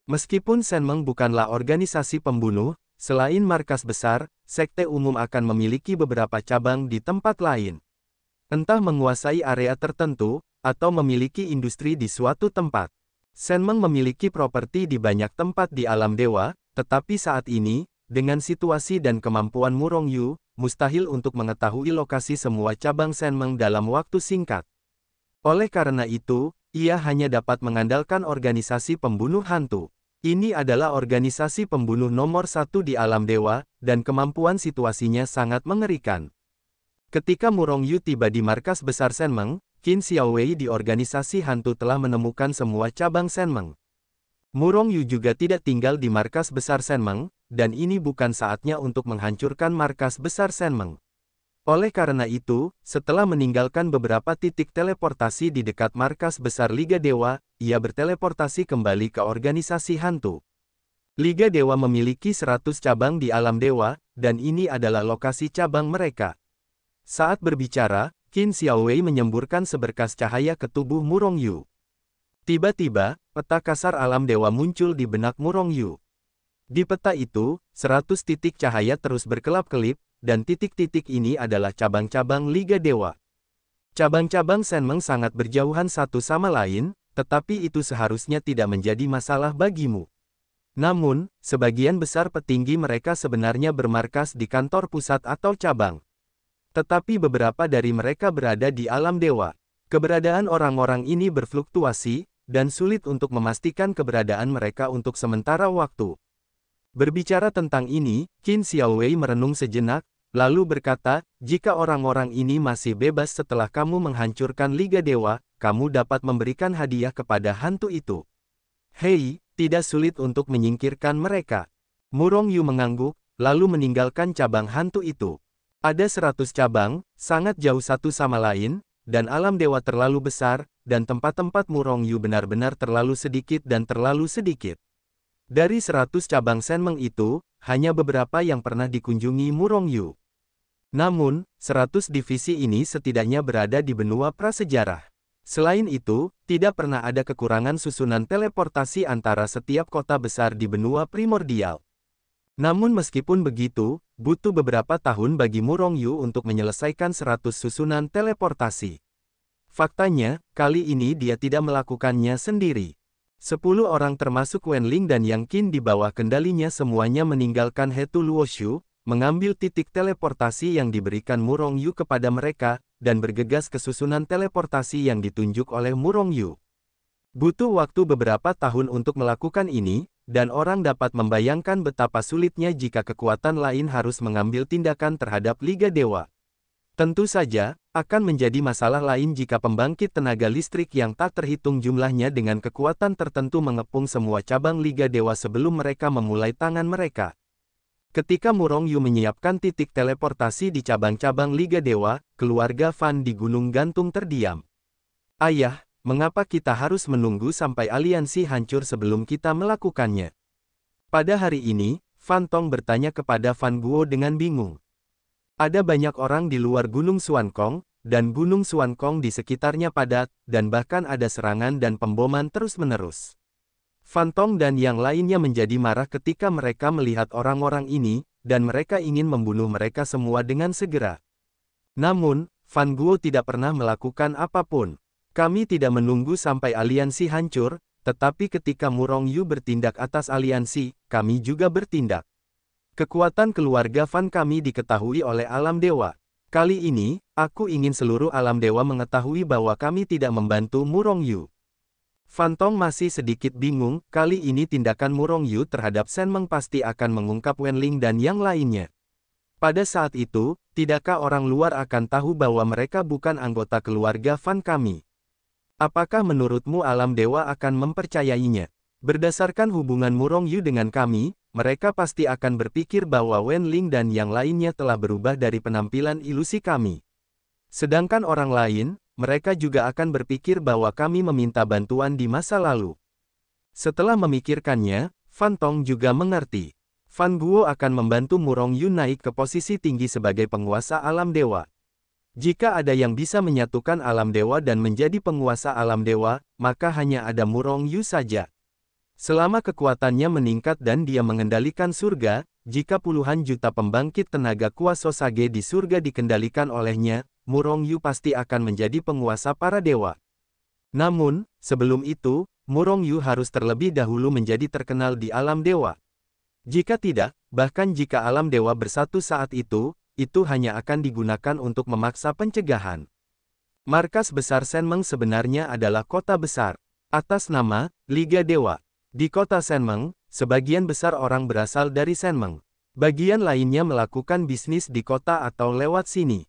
Meskipun Senmeng bukanlah organisasi pembunuh, selain markas besar, sekte umum akan memiliki beberapa cabang di tempat lain. Entah menguasai area tertentu, atau memiliki industri di suatu tempat. Senmeng memiliki properti di banyak tempat di alam dewa, tetapi saat ini, dengan situasi dan kemampuan Murongyu, mustahil untuk mengetahui lokasi semua cabang Senmeng dalam waktu singkat. Oleh karena itu, ia hanya dapat mengandalkan organisasi pembunuh hantu. Ini adalah organisasi pembunuh nomor satu di alam dewa, dan kemampuan situasinya sangat mengerikan. Ketika Murongyu tiba di markas besar Senmeng, Qin Xiaowei di organisasi hantu telah menemukan semua cabang Senmeng. Murongyu juga tidak tinggal di markas besar Senmeng, dan ini bukan saatnya untuk menghancurkan markas besar Senmeng. Oleh karena itu, setelah meninggalkan beberapa titik teleportasi di dekat markas besar Liga Dewa, ia berteleportasi kembali ke organisasi hantu. Liga Dewa memiliki 100 cabang di alam dewa, dan ini adalah lokasi cabang mereka. Saat berbicara, Qin Xiaowei menyemburkan seberkas cahaya ke tubuh Murongyu. Tiba-tiba, peta kasar alam dewa muncul di benak Murongyu. Di peta itu, 100 titik cahaya terus berkelap-kelip, dan titik-titik ini adalah cabang-cabang Liga Dewa. Cabang-cabang Senmeng sangat berjauhan satu sama lain, tetapi itu seharusnya tidak menjadi masalah bagimu. Namun, sebagian besar petinggi mereka sebenarnya bermarkas di kantor pusat atau cabang. Tetapi beberapa dari mereka berada di alam dewa. Keberadaan orang-orang ini berfluktuasi, dan sulit untuk memastikan keberadaan mereka untuk sementara waktu. Berbicara tentang ini, Qin Xiaowei merenung sejenak, lalu berkata, jika orang-orang ini masih bebas setelah kamu menghancurkan Liga Dewa, kamu dapat memberikan hadiah kepada hantu itu. Hei, tidak sulit untuk menyingkirkan mereka. Murongyu mengangguk, lalu meninggalkan cabang hantu itu. Ada 100 cabang, sangat jauh satu sama lain, dan alam dewa terlalu besar, dan tempat-tempat Murongyu benar-benar terlalu sedikit dan terlalu sedikit. Dari 100 cabang Senmeng itu, hanya beberapa yang pernah dikunjungi Murongyu. Namun, 100 divisi ini setidaknya berada di benua prasejarah. Selain itu, tidak pernah ada kekurangan susunan teleportasi antara setiap kota besar di benua primordial. Namun meskipun begitu, butuh beberapa tahun bagi Murongyu untuk menyelesaikan 100 susunan teleportasi. Faktanya, kali ini dia tidak melakukannya sendiri. 10 orang termasuk Wenling dan Yang Qin di bawah kendalinya semuanya meninggalkan Hetu Luoshu, mengambil titik teleportasi yang diberikan Murongyu kepada mereka, dan bergegas ke susunan teleportasi yang ditunjuk oleh Murongyu. Butuh waktu beberapa tahun untuk melakukan ini, dan orang dapat membayangkan betapa sulitnya jika kekuatan lain harus mengambil tindakan terhadap Liga Dewa. Tentu saja, akan menjadi masalah lain jika pembangkit tenaga listrik yang tak terhitung jumlahnya dengan kekuatan tertentu mengepung semua cabang Liga Dewa sebelum mereka memulai tangan mereka. Ketika Murongyu menyiapkan titik teleportasi di cabang-cabang Liga Dewa, keluarga Fan di Gunung Gantung terdiam. Ayah, mengapa kita harus menunggu sampai aliansi hancur sebelum kita melakukannya? Pada hari ini, Fan Tong bertanya kepada Fan Guo dengan bingung. Ada banyak orang di luar Gunung Xuankong, dan Gunung Xuankong di sekitarnya padat, dan bahkan ada serangan dan pemboman terus-menerus. Fan Tong dan yang lainnya menjadi marah ketika mereka melihat orang-orang ini, dan mereka ingin membunuh mereka semua dengan segera. Namun, Fan Guo tidak pernah melakukan apapun. Kami tidak menunggu sampai aliansi hancur, tetapi ketika Murongyu bertindak atas aliansi, kami juga bertindak. Kekuatan keluarga Fan kami diketahui oleh alam dewa. Kali ini, aku ingin seluruh alam dewa mengetahui bahwa kami tidak membantu Murongyu. Fan Tong masih sedikit bingung, kali ini tindakan Murongyu terhadap Senmeng pasti akan mengungkap Wenling dan yang lainnya. Pada saat itu, tidakkah orang luar akan tahu bahwa mereka bukan anggota keluarga Fan kami? Apakah menurutmu alam dewa akan mempercayainya? Berdasarkan hubungan Murongyu dengan kami, mereka pasti akan berpikir bahwa Wenling dan yang lainnya telah berubah dari penampilan ilusi kami. Sedangkan orang lain, mereka juga akan berpikir bahwa kami meminta bantuan di masa lalu. Setelah memikirkannya, Fan Tong juga mengerti. Fan Guo akan membantu Murongyu naik ke posisi tinggi sebagai penguasa alam dewa. Jika ada yang bisa menyatukan alam dewa dan menjadi penguasa alam dewa, maka hanya ada Murongyu saja. Selama kekuatannya meningkat dan dia mengendalikan surga, jika puluhan juta pembangkit tenaga Kuasosage di surga dikendalikan olehnya, Murongyu pasti akan menjadi penguasa para dewa. Namun, sebelum itu, Murongyu harus terlebih dahulu menjadi terkenal di alam dewa. Jika tidak, bahkan jika alam dewa bersatu saat itu hanya akan digunakan untuk memaksa pencegahan. Markas besar Senmeng sebenarnya adalah kota besar, atas nama Liga Dewa. Di kota Senmeng, sebagian besar orang berasal dari Senmeng. Bagian lainnya melakukan bisnis di kota atau lewat sini.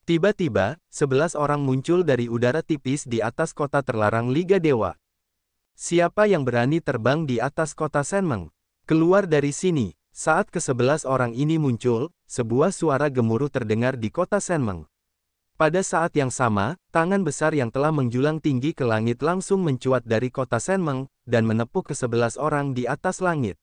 Tiba-tiba, 11 orang muncul dari udara tipis di atas kota terlarang Liga Dewa. Siapa yang berani terbang di atas kota Senmeng? Keluar dari sini. Saat ke-11 orang ini muncul, sebuah suara gemuruh terdengar di kota Senmeng. Pada saat yang sama, tangan besar yang telah menjulang tinggi ke langit langsung mencuat dari kota Senmeng, dan menepuk ke-11 orang di atas langit.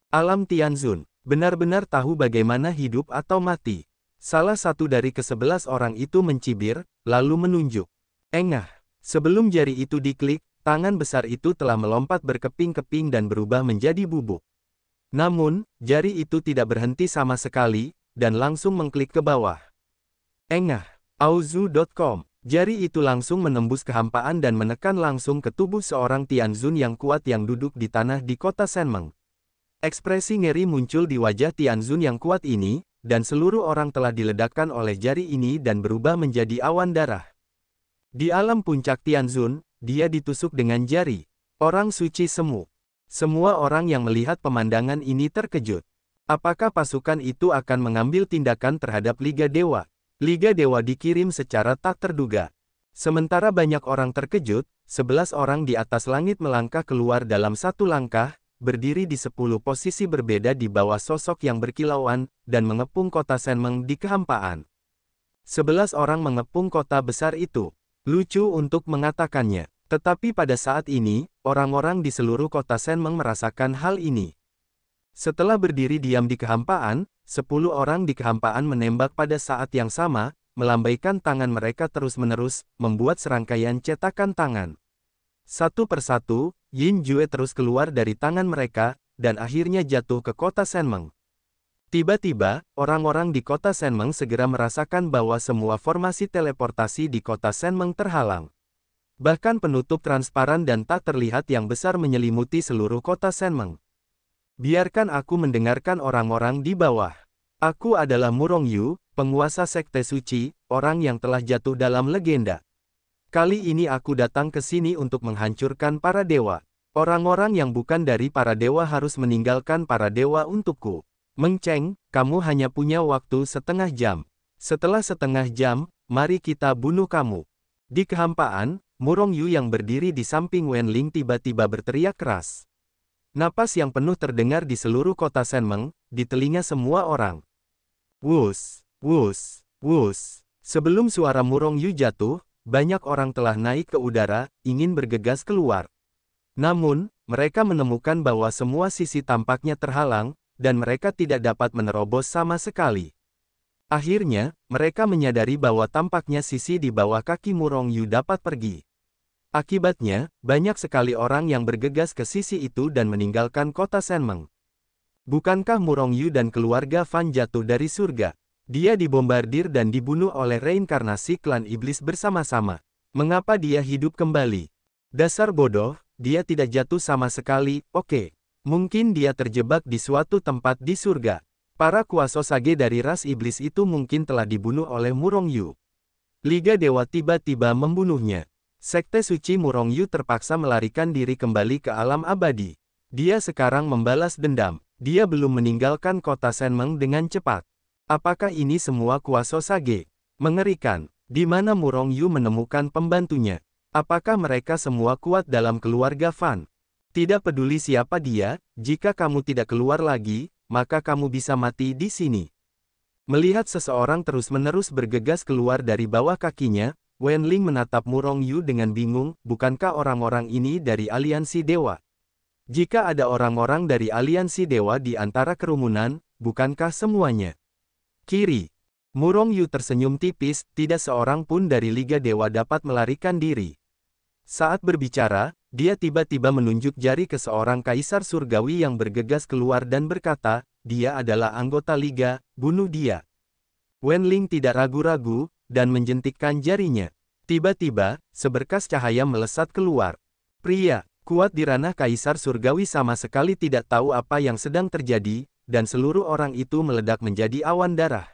Alam Tianzun, benar-benar tahu bagaimana hidup atau mati. Salah satu dari ke-11 orang itu mencibir, lalu menunjuk. Engah, sebelum jari itu diklik, tangan besar itu telah melompat berkeping-keping dan berubah menjadi bubuk. Namun, jari itu tidak berhenti sama sekali, dan langsung mengklik ke bawah. Engah. Auzu.com. Jari itu langsung menembus kehampaan dan menekan langsung ke tubuh seorang Tianzun yang kuat yang duduk di tanah di kota Senmeng. Ekspresi ngeri muncul di wajah Tianzun yang kuat ini, dan seluruh orang telah diledakkan oleh jari ini dan berubah menjadi awan darah. Di alam puncak Tianzun, dia ditusuk dengan jari. Orang suci semu. Semua orang yang melihat pemandangan ini terkejut. Apakah pasukan itu akan mengambil tindakan terhadap Liga Dewa? Liga Dewa dikirim secara tak terduga. Sementara banyak orang terkejut, 11 orang di atas langit melangkah keluar dalam satu langkah, berdiri di 10 posisi berbeda di bawah sosok yang berkilauan, dan mengepung kota Senmeng di kehampaan. 11 orang mengepung kota besar itu. Lucu untuk mengatakannya. Tetapi pada saat ini, orang-orang di seluruh kota Senmeng merasakan hal ini. Setelah berdiri diam di kehampaan, 10 orang di kehampaan menembak pada saat yang sama, melambaikan tangan mereka terus-menerus, membuat serangkaian cetakan tangan. Satu persatu, Yin Jue terus keluar dari tangan mereka, dan akhirnya jatuh ke kota Senmeng. Tiba-tiba, orang-orang di kota Senmeng segera merasakan bahwa semua formasi teleportasi di kota Senmeng terhalang. Bahkan penutup transparan dan tak terlihat yang besar menyelimuti seluruh kota Senmeng. Biarkan aku mendengarkan orang-orang di bawah. Aku adalah Murongyu, penguasa sekte suci, orang yang telah jatuh dalam legenda. Kali ini aku datang ke sini untuk menghancurkan para dewa. Orang-orang yang bukan dari para dewa harus meninggalkan para dewa untukku. Mengceng, kamu hanya punya waktu setengah jam. Setelah setengah jam, mari kita bunuh kamu. Di kehampaan, Murongyu yang berdiri di samping Wenling tiba-tiba berteriak keras. Napas yang penuh terdengar di seluruh kota Senmeng, di telinga semua orang. Wus, wus, wus. Sebelum suara Murongyu jatuh, banyak orang telah naik ke udara, ingin bergegas keluar. Namun, mereka menemukan bahwa semua sisi tampaknya terhalang, dan mereka tidak dapat menerobos sama sekali. Akhirnya, mereka menyadari bahwa tampaknya sisi di bawah kaki Murongyu dapat pergi. Akibatnya, banyak sekali orang yang bergegas ke sisi itu dan meninggalkan kota Senmeng. Bukankah Murongyu dan keluarga Fan jatuh dari surga? Dia dibombardir dan dibunuh oleh reinkarnasi klan iblis bersama-sama. Mengapa dia hidup kembali? Dasar bodoh, dia tidak jatuh sama sekali. Oke. Mungkin dia terjebak di suatu tempat di surga. Para Kuasosage dari ras iblis itu mungkin telah dibunuh oleh Murongyu. Liga Dewa tiba-tiba membunuhnya. Sekte suci Murongyu terpaksa melarikan diri kembali ke alam abadi. Dia sekarang membalas dendam. Dia belum meninggalkan kota Senmeng dengan cepat. Apakah ini semua Kuasosage? Mengerikan. Di mana Murongyu menemukan pembantunya? Apakah mereka semua kuat dalam keluarga Fan? Tidak peduli siapa dia, jika kamu tidak keluar lagi, maka kamu bisa mati di sini. Melihat seseorang terus-menerus bergegas keluar dari bawah kakinya, Wenling menatap Murongyu dengan bingung, bukankah orang-orang ini dari aliansi dewa? Jika ada orang-orang dari aliansi dewa di antara kerumunan, bukankah semuanya? Kiri. Murongyu tersenyum tipis, tidak seorang pun dari Liga Dewa dapat melarikan diri. Saat berbicara, dia tiba-tiba menunjuk jari ke seorang kaisar surgawi yang bergegas keluar dan berkata, dia adalah anggota Liga, bunuh dia. Wenling tidak ragu-ragu, dan menjentikkan jarinya. Tiba-tiba, seberkas cahaya melesat keluar. Pria kuat di ranah kaisar surgawi sama sekali tidak tahu apa yang sedang terjadi, dan seluruh orang itu meledak menjadi awan darah.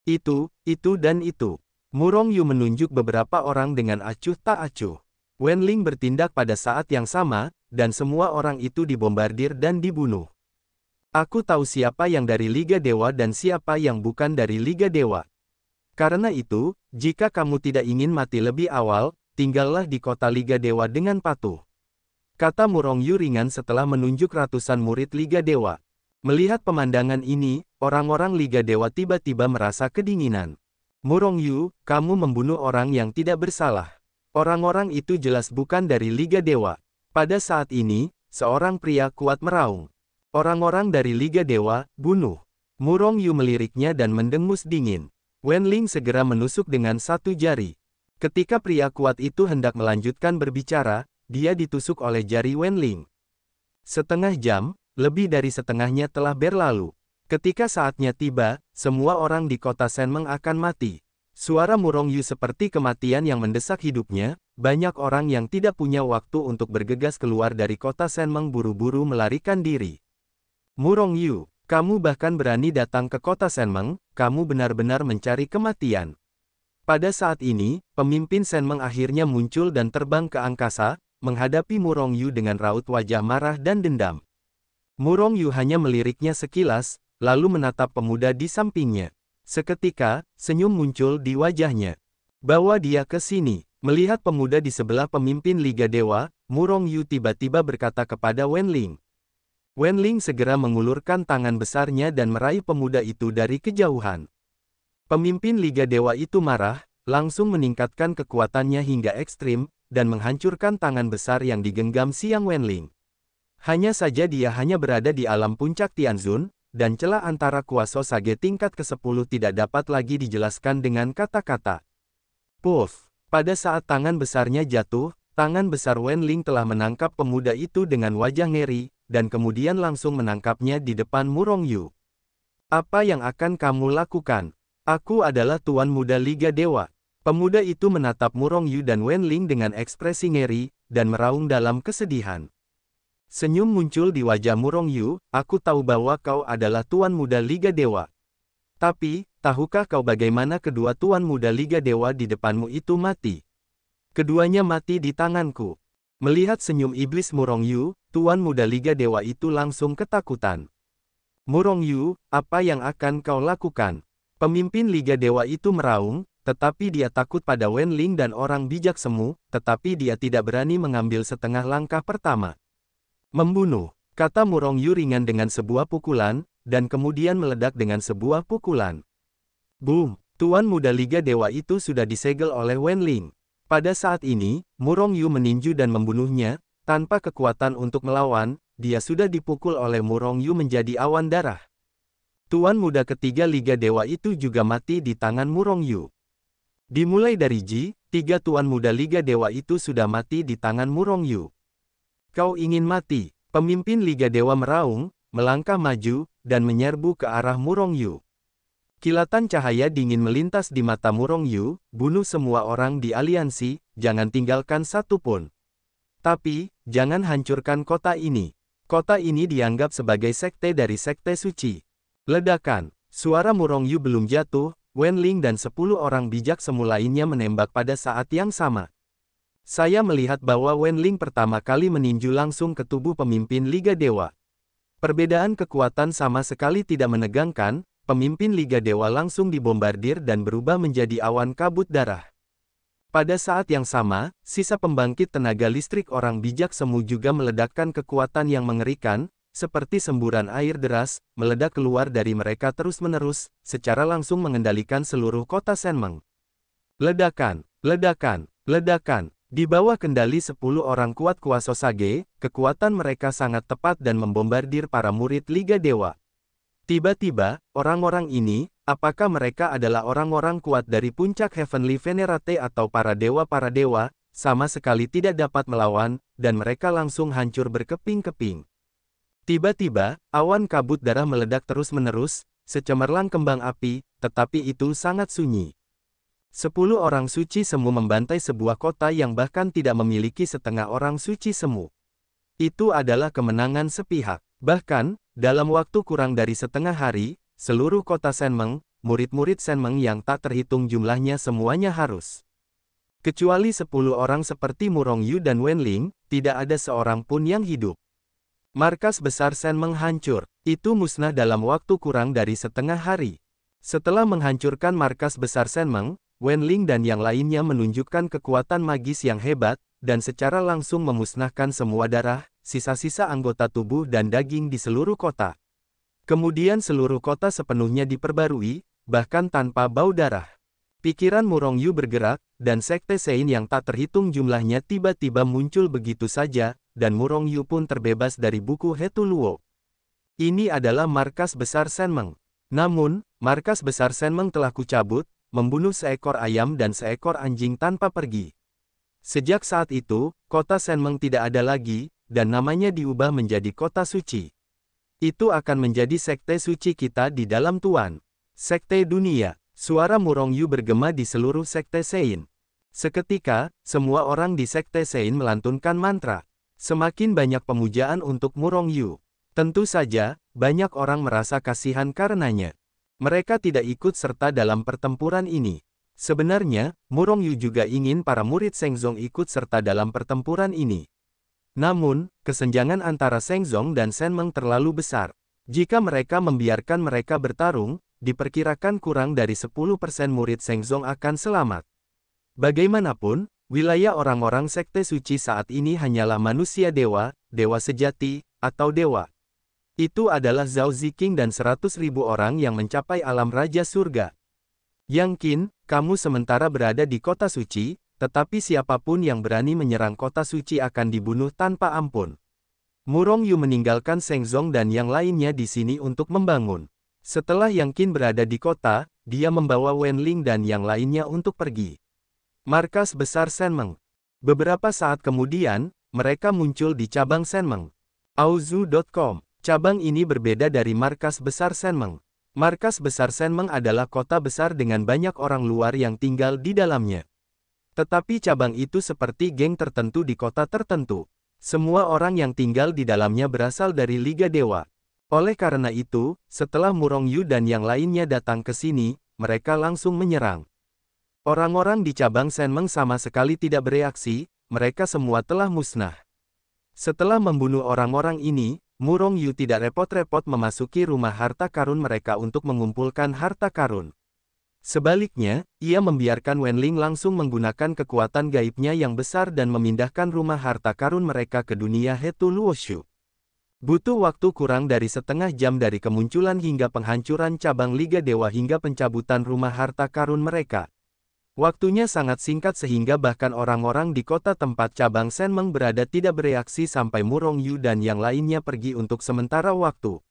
Itu, dan itu. Murong Yu menunjuk beberapa orang dengan acuh tak acuh. Wenling bertindak pada saat yang sama, dan semua orang itu dibombardir dan dibunuh. Aku tahu siapa yang dari Liga Dewa dan siapa yang bukan dari Liga Dewa. Karena itu, jika kamu tidak ingin mati lebih awal, tinggallah di kota Liga Dewa dengan patuh. Kata Murong Yu ringan setelah menunjuk ratusan murid Liga Dewa. Melihat pemandangan ini, orang-orang Liga Dewa tiba-tiba merasa kedinginan. Murong Yu, kamu membunuh orang yang tidak bersalah. Orang-orang itu jelas bukan dari Liga Dewa. Pada saat ini, seorang pria kuat meraung. Orang-orang dari Liga Dewa, bunuh. Murong Yu meliriknya dan mendengus dingin. Wenling segera menusuk dengan satu jari. Ketika pria kuat itu hendak melanjutkan berbicara, dia ditusuk oleh jari Wenling. Setengah jam, lebih dari setengahnya telah berlalu. Ketika saatnya tiba, semua orang di kota Senmeng akan mati. Suara Murong Yu seperti kematian yang mendesak hidupnya, banyak orang yang tidak punya waktu untuk bergegas keluar dari kota Senmeng buru-buru melarikan diri. Murong Yu, kamu bahkan berani datang ke kota Senmeng, kamu benar-benar mencari kematian. Pada saat ini, pemimpin Senmeng akhirnya muncul dan terbang ke angkasa, menghadapi Murong Yu dengan raut wajah marah dan dendam. Murong Yu hanya meliriknya sekilas, lalu menatap pemuda di sampingnya. Seketika, senyum muncul di wajahnya. Bawa dia ke sini. Melihat pemuda di sebelah pemimpin Liga Dewa, Murong Yu tiba-tiba berkata kepada Wenling. Wenling segera mengulurkan tangan besarnya dan meraih pemuda itu dari kejauhan. Pemimpin Liga Dewa itu marah, langsung meningkatkan kekuatannya hingga ekstrim, dan menghancurkan tangan besar yang digenggam Xiang Wenling. Hanya saja dia hanya berada di alam puncak Tianzun, dan celah antara kuasa Sage tingkat ke-10 tidak dapat lagi dijelaskan dengan kata-kata. Puff! Pada saat tangan besarnya jatuh, tangan besar Wenling telah menangkap pemuda itu dengan wajah ngeri, dan kemudian langsung menangkapnya di depan Murong Yu. Apa yang akan kamu lakukan? Aku adalah Tuan Muda Liga Dewa. Pemuda itu menatap Murong Yu dan Wenling dengan ekspresi ngeri, dan meraung dalam kesedihan. Senyum muncul di wajah Murong Yu, aku tahu bahwa kau adalah Tuan Muda Liga Dewa. Tapi, tahukah kau bagaimana kedua Tuan Muda Liga Dewa di depanmu itu mati? Keduanya mati di tanganku. Melihat senyum iblis Murong Yu, Tuan Muda Liga Dewa itu langsung ketakutan. Murong Yu, apa yang akan kau lakukan? Pemimpin Liga Dewa itu meraung, tetapi dia takut pada Wenling dan orang bijak semu, tetapi dia tidak berani mengambil setengah langkah pertama. Membunuh, kata Murong Yu ringan dengan sebuah pukulan, dan kemudian meledak dengan sebuah pukulan. Boom! Tuan Muda Liga Dewa itu sudah disegel oleh Wenling. Pada saat ini, Murong Yu meninju dan membunuhnya, tanpa kekuatan untuk melawan, dia sudah dipukul oleh Murong Yu menjadi awan darah. Tuan Muda ketiga Liga Dewa itu juga mati di tangan Murong Yu. Dimulai dari Ji, 3 Tuan Muda Liga Dewa itu sudah mati di tangan Murong Yu. Kau ingin mati? Pemimpin Liga Dewa meraung, melangkah maju, dan menyerbu ke arah Murong Yu. Kilatan cahaya dingin melintas di mata Murong Yu, bunuh semua orang di aliansi, jangan tinggalkan satu pun. Tapi, jangan hancurkan kota ini. Kota ini dianggap sebagai sekte dari sekte suci. Ledakan, suara Murong Yu belum jatuh, Wenling dan 10 orang bijak semu lainnya menembak pada saat yang sama. Saya melihat bahwa Wenling pertama kali meninju langsung ke tubuh pemimpin Liga Dewa. Perbedaan kekuatan sama sekali tidak menegangkan, pemimpin Liga Dewa langsung dibombardir dan berubah menjadi awan kabut darah. Pada saat yang sama, sisa pembangkit tenaga listrik orang bijak semu juga meledakkan kekuatan yang mengerikan, seperti semburan air deras, meledak keluar dari mereka terus-menerus, secara langsung mengendalikan seluruh kota Senmeng. Ledakan, ledakan, ledakan. Di bawah kendali 10 orang kuat kuasa Sage, kekuatan mereka sangat tepat dan membombardir para murid Liga Dewa. Tiba-tiba, orang-orang ini, apakah mereka adalah orang-orang kuat dari puncak Heavenly Venerate atau para dewa, sama sekali tidak dapat melawan, dan mereka langsung hancur berkeping-keping. Tiba-tiba, awan kabut darah meledak terus-menerus, secemerlang kembang api, tetapi itu sangat sunyi. 10 orang suci semu membantai sebuah kota yang bahkan tidak memiliki setengah orang suci semu. Itu adalah kemenangan sepihak. Bahkan, dalam waktu kurang dari setengah hari, seluruh kota Shenmeng, murid-murid Shenmeng yang tak terhitung jumlahnya semuanya harus. Kecuali 10 orang seperti Murong Yu dan Wen Ling, tidak ada seorang pun yang hidup. Markas besar Shenmeng hancur. Itu musnah dalam waktu kurang dari setengah hari. Setelah menghancurkan markas besar Shenmeng, Wen Ling dan yang lainnya menunjukkan kekuatan magis yang hebat, dan secara langsung memusnahkan semua darah, sisa-sisa anggota tubuh dan daging di seluruh kota. Kemudian seluruh kota sepenuhnya diperbarui, bahkan tanpa bau darah. Pikiran Murong Yu bergerak, dan Sekte Sein yang tak terhitung jumlahnya tiba-tiba muncul begitu saja, dan Murong Yu pun terbebas dari buku Hetu Luo. Ini adalah markas besar Shenmeng. Namun, markas besar Shenmeng telah kucabut, membunuh seekor ayam dan seekor anjing tanpa pergi. Sejak saat itu, kota Shenmeng tidak ada lagi, dan namanya diubah menjadi kota suci. Itu akan menjadi sekte suci kita di dalam Tuan. Sekte dunia. Suara Murong Yu bergema di seluruh sekte Sein. Seketika, semua orang di sekte Sein melantunkan mantra. Semakin banyak pemujaan untuk Murong Yu. Tentu saja, banyak orang merasa kasihan karenanya. Mereka tidak ikut serta dalam pertempuran ini. Sebenarnya, Murong Yu juga ingin para murid Shengzong ikut serta dalam pertempuran ini. Namun, kesenjangan antara Shengzong dan Shenmeng terlalu besar. Jika mereka membiarkan mereka bertarung, diperkirakan kurang dari 10% murid Shengzong akan selamat. Bagaimanapun, wilayah orang-orang sekte suci saat ini hanyalah manusia dewa, dewa sejati, atau dewa. Itu adalah Zhao Ziqing dan 100.000 orang yang mencapai alam Raja Surga. Yang Qin, kamu sementara berada di kota suci, tetapi siapapun yang berani menyerang kota suci akan dibunuh tanpa ampun. Murong Yu meninggalkan Shengzong dan yang lainnya di sini untuk membangun. Setelah Yang Qin berada di kota, dia membawa Wen Ling dan yang lainnya untuk pergi. Markas besar Shenmeng. Beberapa saat kemudian, mereka muncul di cabang Shenmeng. Aozu.com. Cabang ini berbeda dari markas besar Shenmeng. Markas besar Shenmeng adalah kota besar dengan banyak orang luar yang tinggal di dalamnya. Tetapi cabang itu seperti geng tertentu di kota tertentu. Semua orang yang tinggal di dalamnya berasal dari Liga Dewa. Oleh karena itu, setelah Murong Yu dan yang lainnya datang ke sini, mereka langsung menyerang. Orang-orang di cabang Shenmeng sama sekali tidak bereaksi, mereka semua telah musnah. Setelah membunuh orang-orang ini, Murong Yu tidak repot-repot memasuki rumah harta karun mereka untuk mengumpulkan harta karun. Sebaliknya, ia membiarkan Wen Ling langsung menggunakan kekuatan gaibnya yang besar dan memindahkan rumah harta karun mereka ke dunia Hetu Luoshu. Butuh waktu kurang dari setengah jam dari kemunculan hingga penghancuran cabang Liga Dewa hingga pencabutan rumah harta karun mereka. Waktunya sangat singkat sehingga bahkan orang-orang di kota tempat cabang Shenmeng berada tidak bereaksi sampai Murong Yu dan yang lainnya pergi untuk sementara waktu.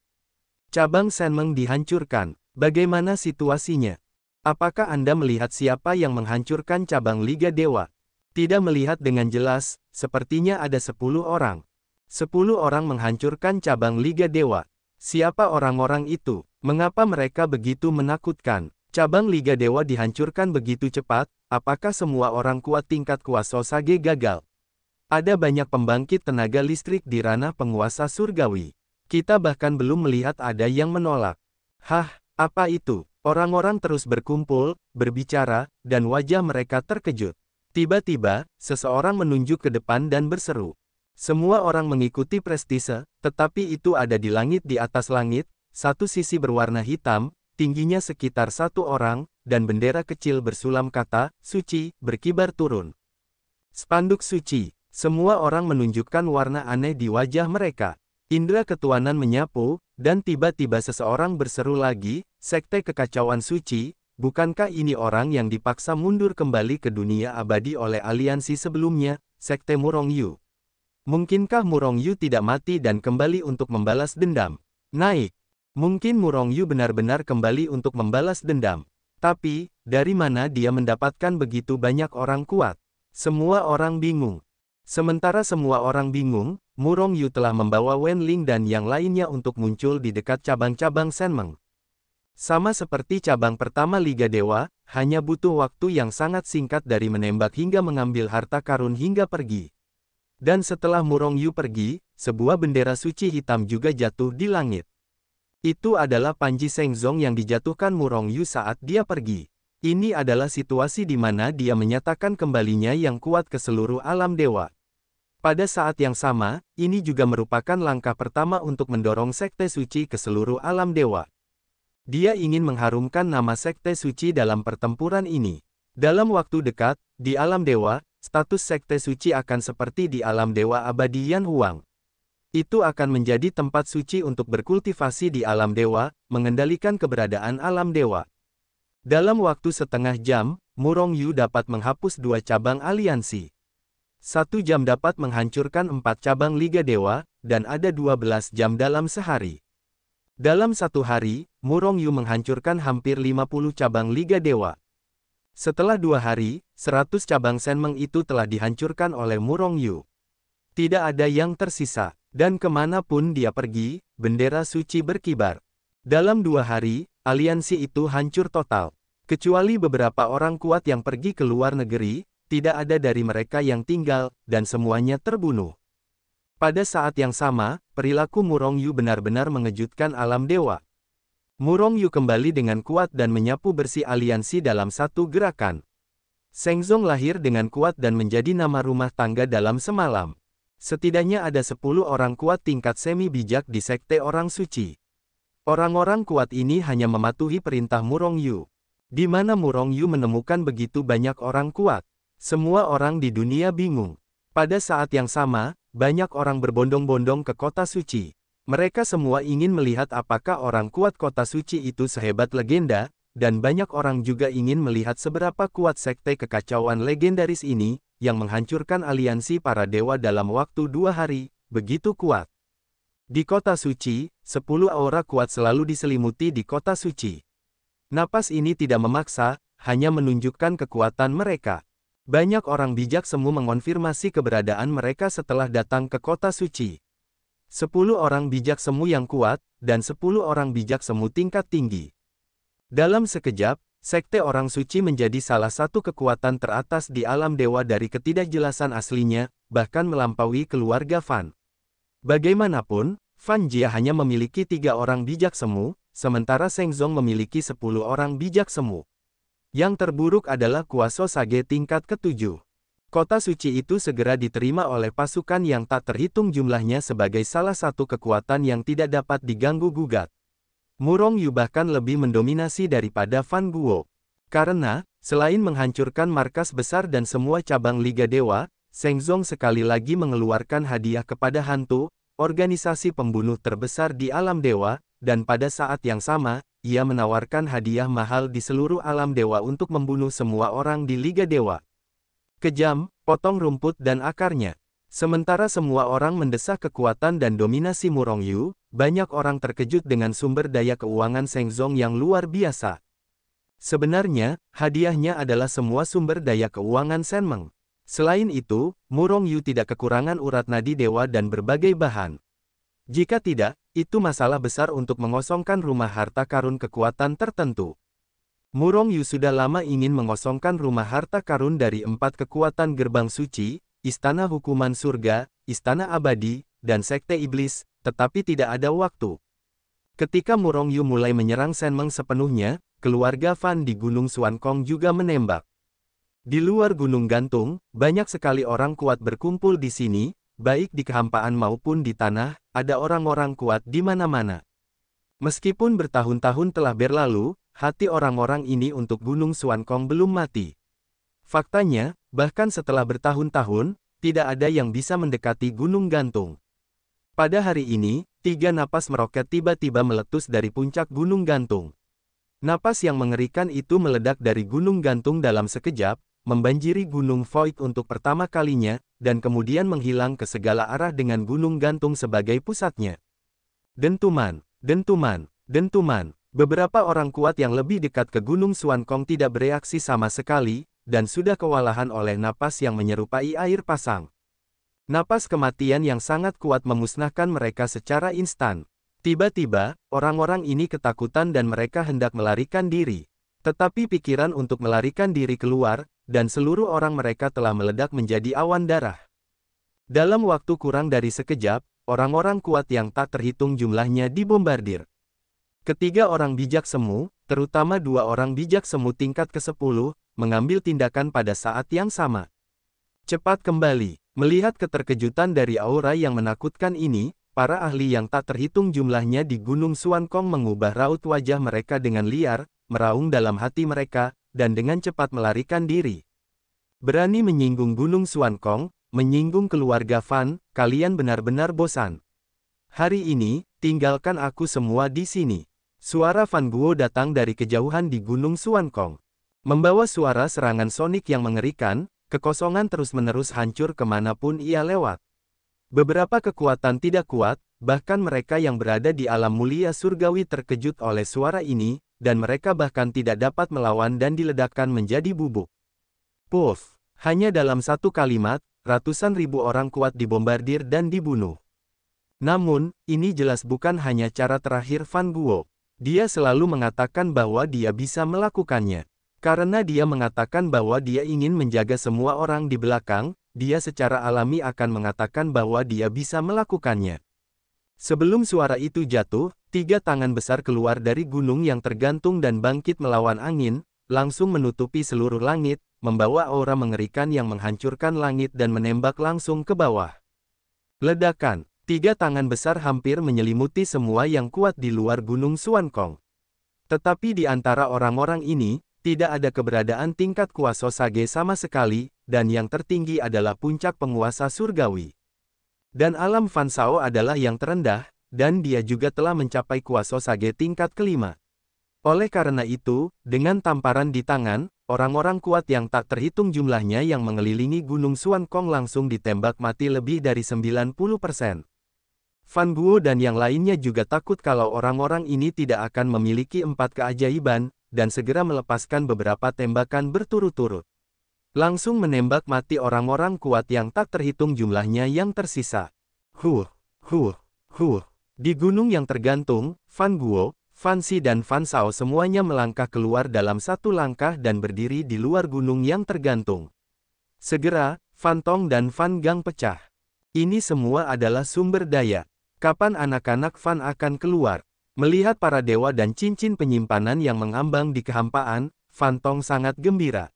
Cabang Shenmeng dihancurkan. Bagaimana situasinya? Apakah Anda melihat siapa yang menghancurkan cabang Liga Dewa? Tidak melihat dengan jelas, sepertinya ada 10 orang. 10 orang menghancurkan cabang Liga Dewa. Siapa orang-orang itu? Mengapa mereka begitu menakutkan? Cabang Liga Dewa dihancurkan begitu cepat, apakah semua orang kuat tingkat kuasa Hokage gagal? Ada banyak pembangkit tenaga listrik di ranah penguasa surgawi. Kita bahkan belum melihat ada yang menolak. Hah, apa itu? Orang-orang terus berkumpul, berbicara, dan wajah mereka terkejut. Tiba-tiba, seseorang menunjuk ke depan dan berseru. Semua orang mengikuti prestise, tetapi itu ada di langit di atas langit, satu sisi berwarna hitam, tingginya sekitar 1 orang, dan bendera kecil bersulam kata, suci, berkibar turun. Spanduk suci. Semua orang menunjukkan warna aneh di wajah mereka. Indra ketuanan menyapu, dan tiba-tiba seseorang berseru lagi, sekte kekacauan suci, bukankah ini orang yang dipaksa mundur kembali ke dunia abadi oleh aliansi sebelumnya, sekte Murong Yu? Mungkinkah Murong Yu tidak mati dan kembali untuk membalas dendam? Naik. Mungkin Murong Yu benar-benar kembali untuk membalas dendam. Tapi, dari mana dia mendapatkan begitu banyak orang kuat? Semua orang bingung. Sementara semua orang bingung, Murong Yu telah membawa Wen Ling dan yang lainnya untuk muncul di dekat cabang-cabang Shenmeng. Sama seperti cabang pertama Liga Dewa, hanya butuh waktu yang sangat singkat dari menembak hingga mengambil harta karun hingga pergi. Dan setelah Murong Yu pergi, sebuah bendera suci hitam juga jatuh di langit. Itu adalah Panji Shengzong yang dijatuhkan Murong Yu saat dia pergi. Ini adalah situasi di mana dia menyatakan kembalinya yang kuat ke seluruh alam dewa. Pada saat yang sama, ini juga merupakan langkah pertama untuk mendorong Sekte Suci ke seluruh alam dewa. Dia ingin mengharumkan nama Sekte Suci dalam pertempuran ini. Dalam waktu dekat, di alam dewa, status Sekte Suci akan seperti di alam dewa abadi Yan Huang. Itu akan menjadi tempat suci untuk berkultivasi di alam dewa, mengendalikan keberadaan alam dewa. Dalam waktu setengah jam, Murong Yu dapat menghapus 2 cabang aliansi. 1 jam dapat menghancurkan 4 cabang Liga Dewa, dan ada 12 jam dalam sehari. Dalam 1 hari, Murong Yu menghancurkan hampir 50 cabang Liga Dewa. Setelah 2 hari, 100 cabang Shenmeng itu telah dihancurkan oleh Murong Yu. Tidak ada yang tersisa, dan kemanapun dia pergi, bendera suci berkibar. Dalam 2 hari, aliansi itu hancur total. Kecuali beberapa orang kuat yang pergi ke luar negeri, tidak ada dari mereka yang tinggal, dan semuanya terbunuh. Pada saat yang sama, perilaku Murong Yu benar-benar mengejutkan alam dewa. Murong Yu kembali dengan kuat dan menyapu bersih aliansi dalam satu gerakan. Shengzong lahir dengan kuat dan menjadi nama rumah tangga dalam semalam. Setidaknya ada 10 orang kuat tingkat semi bijak di Sekte Orang Suci. Orang-orang kuat ini hanya mematuhi perintah Murong Yu. Di mana Murong Yu menemukan begitu banyak orang kuat? Semua orang di dunia bingung. Pada saat yang sama, banyak orang berbondong-bondong ke kota suci. Mereka semua ingin melihat apakah orang kuat kota suci itu sehebat legenda, dan banyak orang juga ingin melihat seberapa kuat sekte kekacauan legendaris ini, yang menghancurkan aliansi para dewa dalam waktu 2 hari, begitu kuat. Di kota suci, 10 aura kuat selalu diselimuti di kota suci. Napas ini tidak memaksa, hanya menunjukkan kekuatan mereka. Banyak orang bijak semu mengonfirmasi keberadaan mereka setelah datang ke kota suci. 10 orang bijak semu yang kuat, dan 10 orang bijak semu tingkat tinggi. Dalam sekejap, Sekte Orang Suci menjadi salah satu kekuatan teratas di alam dewa dari ketidakjelasan aslinya, bahkan melampaui keluarga Fan. Bagaimanapun, Fan Jia hanya memiliki 3 orang bijak semu, sementara Shengzong memiliki 10 orang bijak semu. Yang terburuk adalah Kuaso Sage tingkat ke-7. Kota suci itu segera diterima oleh pasukan yang tak terhitung jumlahnya sebagai salah satu kekuatan yang tidak dapat diganggu-gugat. Murong Yu bahkan lebih mendominasi daripada Fan Guo. Karena, selain menghancurkan markas besar dan semua cabang Liga Dewa, Shengzong sekali lagi mengeluarkan hadiah kepada hantu, organisasi pembunuh terbesar di alam dewa, dan pada saat yang sama, ia menawarkan hadiah mahal di seluruh alam dewa untuk membunuh semua orang di Liga Dewa. Kejam, potong rumput dan akarnya. Sementara semua orang mendesak kekuatan dan dominasi Murong Yu, banyak orang terkejut dengan sumber daya keuangan Shengzong yang luar biasa. Sebenarnya, hadiahnya adalah semua sumber daya keuangan Shenmeng. Selain itu, Murong Yu tidak kekurangan urat nadi dewa dan berbagai bahan. Jika tidak, itu masalah besar untuk mengosongkan rumah harta karun kekuatan tertentu. Murong Yu sudah lama ingin mengosongkan rumah harta karun dari 4 kekuatan gerbang suci, Istana Hukuman Surga, Istana Abadi, dan Sekte Iblis, tetapi tidak ada waktu. Ketika Murong Yu mulai menyerang Shenmeng sepenuhnya, keluarga Fan di Gunung Xuankong juga menembak. Di luar Gunung Gantung, banyak sekali orang kuat berkumpul di sini, baik di kehampaan maupun di tanah, ada orang-orang kuat di mana-mana. Meskipun bertahun-tahun telah berlalu, hati orang-orang ini untuk Gunung Xuankong belum mati. Faktanya, bahkan setelah bertahun-tahun, tidak ada yang bisa mendekati Gunung Gantung. Pada hari ini, 3 napas meroket tiba-tiba meletus dari puncak Gunung Gantung. Napas yang mengerikan itu meledak dari Gunung Gantung dalam sekejap, membanjiri Gunung Void untuk pertama kalinya, dan kemudian menghilang ke segala arah dengan Gunung Gantung sebagai pusatnya. Dentuman, dentuman, dentuman. Beberapa orang kuat yang lebih dekat ke Gunung Xuankong tidak bereaksi sama sekali, dan sudah kewalahan oleh napas yang menyerupai air pasang. Napas kematian yang sangat kuat memusnahkan mereka secara instan. Tiba-tiba, orang-orang ini ketakutan dan mereka hendak melarikan diri. Tetapi pikiran untuk melarikan diri keluar, dan seluruh orang mereka telah meledak menjadi awan darah. Dalam waktu kurang dari sekejap, orang-orang kuat yang tak terhitung jumlahnya dibombardir. Ketiga orang bijak semu, terutama dua orang bijak semu tingkat ke-10, mengambil tindakan pada saat yang sama. Cepat kembali. Melihat keterkejutan dari aura yang menakutkan ini, para ahli yang tak terhitung jumlahnya di Gunung Xuankong mengubah raut wajah mereka dengan liar, meraung dalam hati mereka, dan dengan cepat melarikan diri. Berani menyinggung Gunung Xuankong, menyinggung keluarga Fan, kalian benar-benar bosan. Hari ini, tinggalkan aku semua di sini. Suara Fan Guo datang dari kejauhan di Gunung Xuankong. Membawa suara serangan sonik yang mengerikan, kekosongan terus-menerus hancur kemanapun ia lewat. Beberapa kekuatan tidak kuat, bahkan mereka yang berada di alam mulia surgawi terkejut oleh suara ini, dan mereka bahkan tidak dapat melawan dan diledakkan menjadi bubuk. Puff! Hanya dalam satu kalimat, ratusan ribu orang kuat dibombardir dan dibunuh. Namun, ini jelas bukan hanya cara terakhir Fan Guo. Dia selalu mengatakan bahwa dia bisa melakukannya. Karena dia mengatakan bahwa dia ingin menjaga semua orang di belakang, dia secara alami akan mengatakan bahwa dia bisa melakukannya. Sebelum suara itu jatuh, tiga tangan besar keluar dari gunung yang tergantung dan bangkit melawan angin, langsung menutupi seluruh langit, membawa aura mengerikan yang menghancurkan langit dan menembak langsung ke bawah. Ledakan. Tiga tangan besar hampir menyelimuti semua yang kuat di luar Gunung Xuankong. Tetapi di antara orang-orang ini, tidak ada keberadaan tingkat kuasa Sage sama sekali, dan yang tertinggi adalah puncak penguasa surgawi. Dan alam Fan Shao adalah yang terendah, dan dia juga telah mencapai kuasa Sage tingkat kelima. Oleh karena itu, dengan tamparan di tangan, orang-orang kuat yang tak terhitung jumlahnya yang mengelilingi Gunung Xuankong langsung ditembak mati lebih dari 90%. Fan Guo dan yang lainnya juga takut kalau orang-orang ini tidak akan memiliki 4 keajaiban, dan segera melepaskan beberapa tembakan berturut-turut. Langsung menembak mati orang-orang kuat yang tak terhitung jumlahnya yang tersisa. Di gunung yang tergantung, Fan Guo, Fan Xi dan Fan Shao semuanya melangkah keluar dalam satu langkah dan berdiri di luar gunung yang tergantung. Segera, Fan Tong dan Fan Gang pecah. Ini semua adalah sumber daya. Kapan anak-anak Fan akan keluar? Melihat para dewa dan cincin penyimpanan yang mengambang di kehampaan, Fan Tong sangat gembira.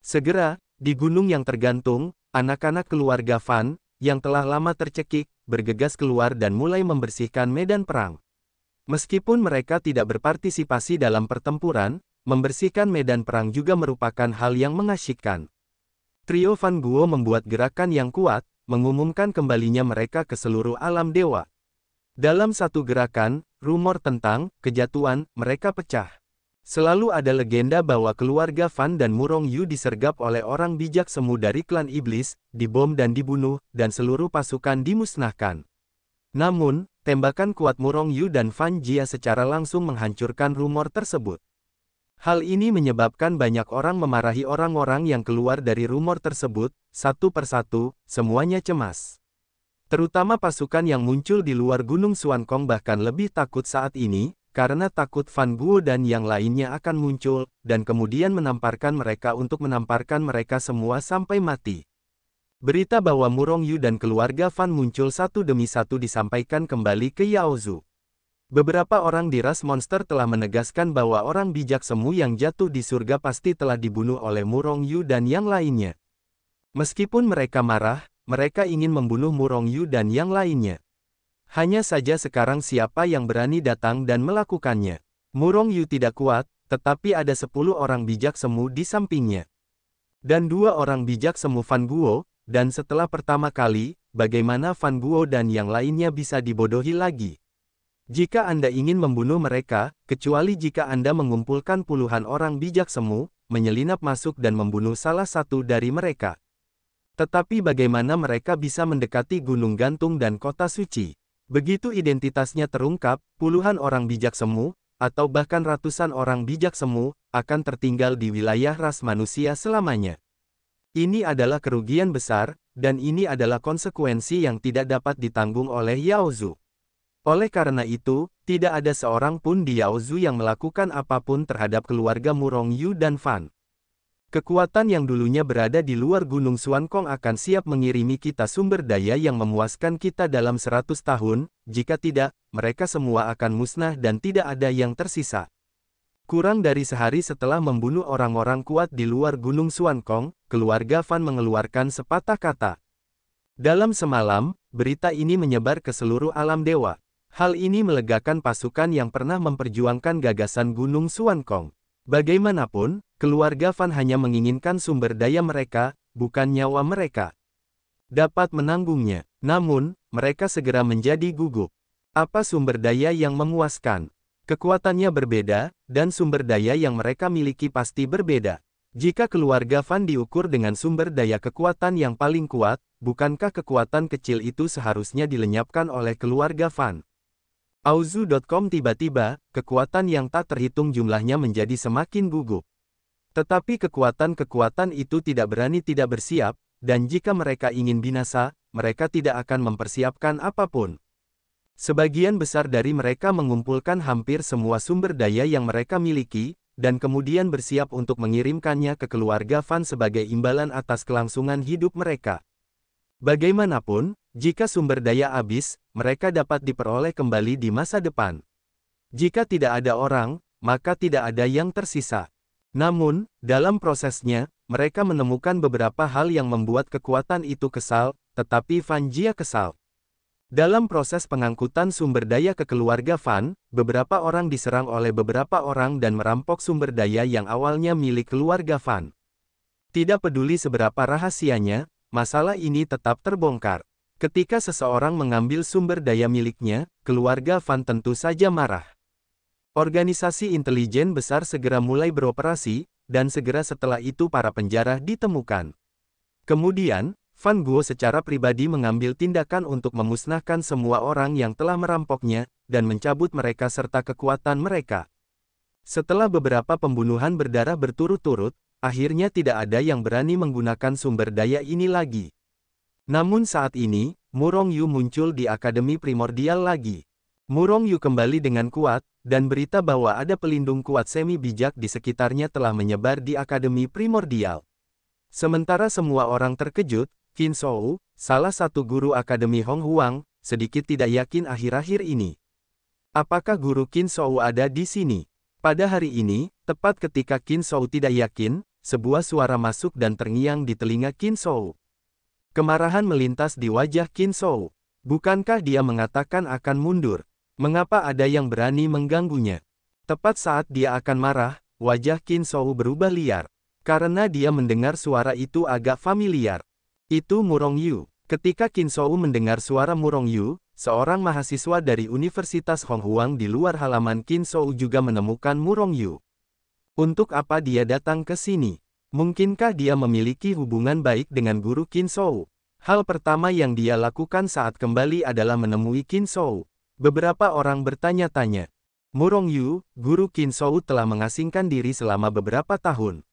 Segera, di gunung yang tergantung, anak-anak keluarga Fan, yang telah lama tercekik, bergegas keluar dan mulai membersihkan medan perang. Meskipun mereka tidak berpartisipasi dalam pertempuran, membersihkan medan perang juga merupakan hal yang mengasyikkan. Trio Fan Guo membuat gerakan yang kuat, mengumumkan kembalinya mereka ke seluruh alam dewa. Dalam satu gerakan, rumor tentang kejatuhan mereka pecah. Selalu ada legenda bahwa keluarga Fan dan Murong Yu disergap oleh orang bijak semu dari klan iblis, dibom dan dibunuh, dan seluruh pasukan dimusnahkan. Namun, tembakan kuat Murong Yu dan Fan Jia secara langsung menghancurkan rumor tersebut. Hal ini menyebabkan banyak orang memarahi orang-orang yang keluar dari rumor tersebut, satu persatu, semuanya cemas. Terutama pasukan yang muncul di luar Gunung Xuankong bahkan lebih takut saat ini, karena takut Fan Guo dan yang lainnya akan muncul, dan kemudian menamparkan mereka untuk menamparkan mereka semua sampai mati. Berita bahwa Murong Yu dan keluarga Fan muncul satu demi satu disampaikan kembali ke Yaozu. Beberapa orang di ras monster telah menegaskan bahwa orang bijak semu yang jatuh di surga pasti telah dibunuh oleh Murong Yu dan yang lainnya. Meskipun mereka marah, mereka ingin membunuh Murong Yu dan yang lainnya. Hanya saja sekarang siapa yang berani datang dan melakukannya. Murong Yu tidak kuat, tetapi ada 10 orang bijak semu di sampingnya. Dan 2 orang bijak semu Fan Guo, dan setelah pertama kali, bagaimana Fan Guo dan yang lainnya bisa dibodohi lagi? Jika Anda ingin membunuh mereka, kecuali jika Anda mengumpulkan puluhan orang bijak semu, menyelinap masuk dan membunuh salah satu dari mereka. Tetapi bagaimana mereka bisa mendekati gunung gantung dan kota suci? Begitu identitasnya terungkap, puluhan orang bijak semu, atau bahkan ratusan orang bijak semu, akan tertinggal di wilayah ras manusia selamanya. Ini adalah kerugian besar, dan ini adalah konsekuensi yang tidak dapat ditanggung oleh Yao Zhu. Oleh karena itu, tidak ada seorang pun di Yao Zhu yang melakukan apapun terhadap keluarga Murong Yu dan Fan. Kekuatan yang dulunya berada di luar Gunung Xuankong akan siap mengirimi kita sumber daya yang memuaskan kita dalam 100 tahun, jika tidak, mereka semua akan musnah dan tidak ada yang tersisa. Kurang dari sehari setelah membunuh orang-orang kuat di luar Gunung Xuankong, keluarga Fan mengeluarkan sepatah kata. Dalam semalam, berita ini menyebar ke seluruh alam dewa. Hal ini melegakan pasukan yang pernah memperjuangkan gagasan Gunung Xuankong. Bagaimanapun, keluarga Fan hanya menginginkan sumber daya mereka, bukan nyawa mereka. Dapat menanggungnya, namun, mereka segera menjadi gugup. Apa sumber daya yang memuaskan? Kekuatannya berbeda, dan sumber daya yang mereka miliki pasti berbeda. Jika keluarga Fan diukur dengan sumber daya kekuatan yang paling kuat, bukankah kekuatan kecil itu seharusnya dilenyapkan oleh keluarga Fan? Auzu.com tiba-tiba, kekuatan yang tak terhitung jumlahnya menjadi semakin gugup. Tetapi kekuatan-kekuatan itu tidak berani tidak bersiap, dan jika mereka ingin binasa, mereka tidak akan mempersiapkan apapun. Sebagian besar dari mereka mengumpulkan hampir semua sumber daya yang mereka miliki, dan kemudian bersiap untuk mengirimkannya ke keluarga Fan sebagai imbalan atas kelangsungan hidup mereka. Bagaimanapun, jika sumber daya habis, mereka dapat diperoleh kembali di masa depan. Jika tidak ada orang, maka tidak ada yang tersisa. Namun, dalam prosesnya, mereka menemukan beberapa hal yang membuat kekuatan itu kesal, tetapi Fan Jia kesal. Dalam proses pengangkutan sumber daya ke keluarga Fan, beberapa orang diserang oleh beberapa orang dan merampok sumber daya yang awalnya milik keluarga Fan. Tidak peduli seberapa rahasianya, masalah ini tetap terbongkar. Ketika seseorang mengambil sumber daya miliknya, keluarga Fan tentu saja marah. Organisasi intelijen besar segera mulai beroperasi, dan segera setelah itu para penjara ditemukan. Kemudian, Fan Guo secara pribadi mengambil tindakan untuk memusnahkan semua orang yang telah merampoknya, dan mencabut mereka serta kekuatan mereka. Setelah beberapa pembunuhan berdarah berturut-turut, akhirnya tidak ada yang berani menggunakan sumber daya ini lagi. Namun saat ini, Murong Yu muncul di Akademi Primordial lagi. Murong Yu kembali dengan kuat, dan berita bahwa ada pelindung kuat semi bijak di sekitarnya telah menyebar di Akademi Primordial. Sementara semua orang terkejut, Qin Shou, salah satu guru Akademi Hong Huang, sedikit tidak yakin akhir-akhir ini. Apakah guru Qin Shou ada di sini? Pada hari ini, tepat ketika Qin Shou tidak yakin, sebuah suara masuk dan terngiang di telinga Qin Shou. Kemarahan melintas di wajah Qin Shou. Bukankah dia mengatakan akan mundur? Mengapa ada yang berani mengganggunya? Tepat saat dia akan marah, wajah Qin Shou berubah liar. Karena dia mendengar suara itu agak familiar. Itu Murong Yu. Ketika Qin Shou mendengar suara Murong Yu, seorang mahasiswa dari Universitas Hong Huang di luar halaman Qin Shou juga menemukan Murong Yu. Untuk apa dia datang ke sini? Mungkinkah dia memiliki hubungan baik dengan guru Qin Shou? Hal pertama yang dia lakukan saat kembali adalah menemui Qin Shou. Beberapa orang bertanya-tanya. Murong Yu, guru Qin Shou telah mengasingkan diri selama beberapa tahun.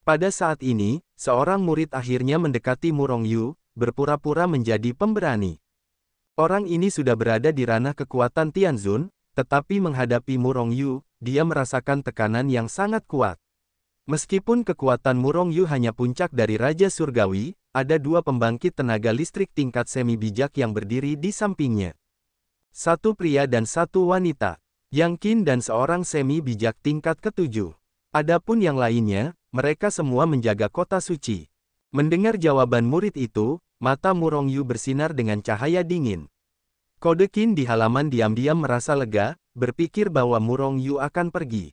Pada saat ini, seorang murid akhirnya mendekati Murong Yu, berpura-pura menjadi pemberani. Orang ini sudah berada di ranah kekuatan Tianzun, tetapi menghadapi Murong Yu, dia merasakan tekanan yang sangat kuat. Meskipun kekuatan Murong Yu hanya puncak dari Raja Surgawi, ada dua pembangkit tenaga listrik tingkat semi bijak yang berdiri di sampingnya. Satu pria dan satu wanita. Yang Qin dan seorang semi bijak tingkat ketujuh. Adapun yang lainnya, mereka semua menjaga kota suci. Mendengar jawaban murid itu, mata Murong Yu bersinar dengan cahaya dingin. Kode Qin di halaman diam-diam merasa lega, berpikir bahwa Murong Yu akan pergi.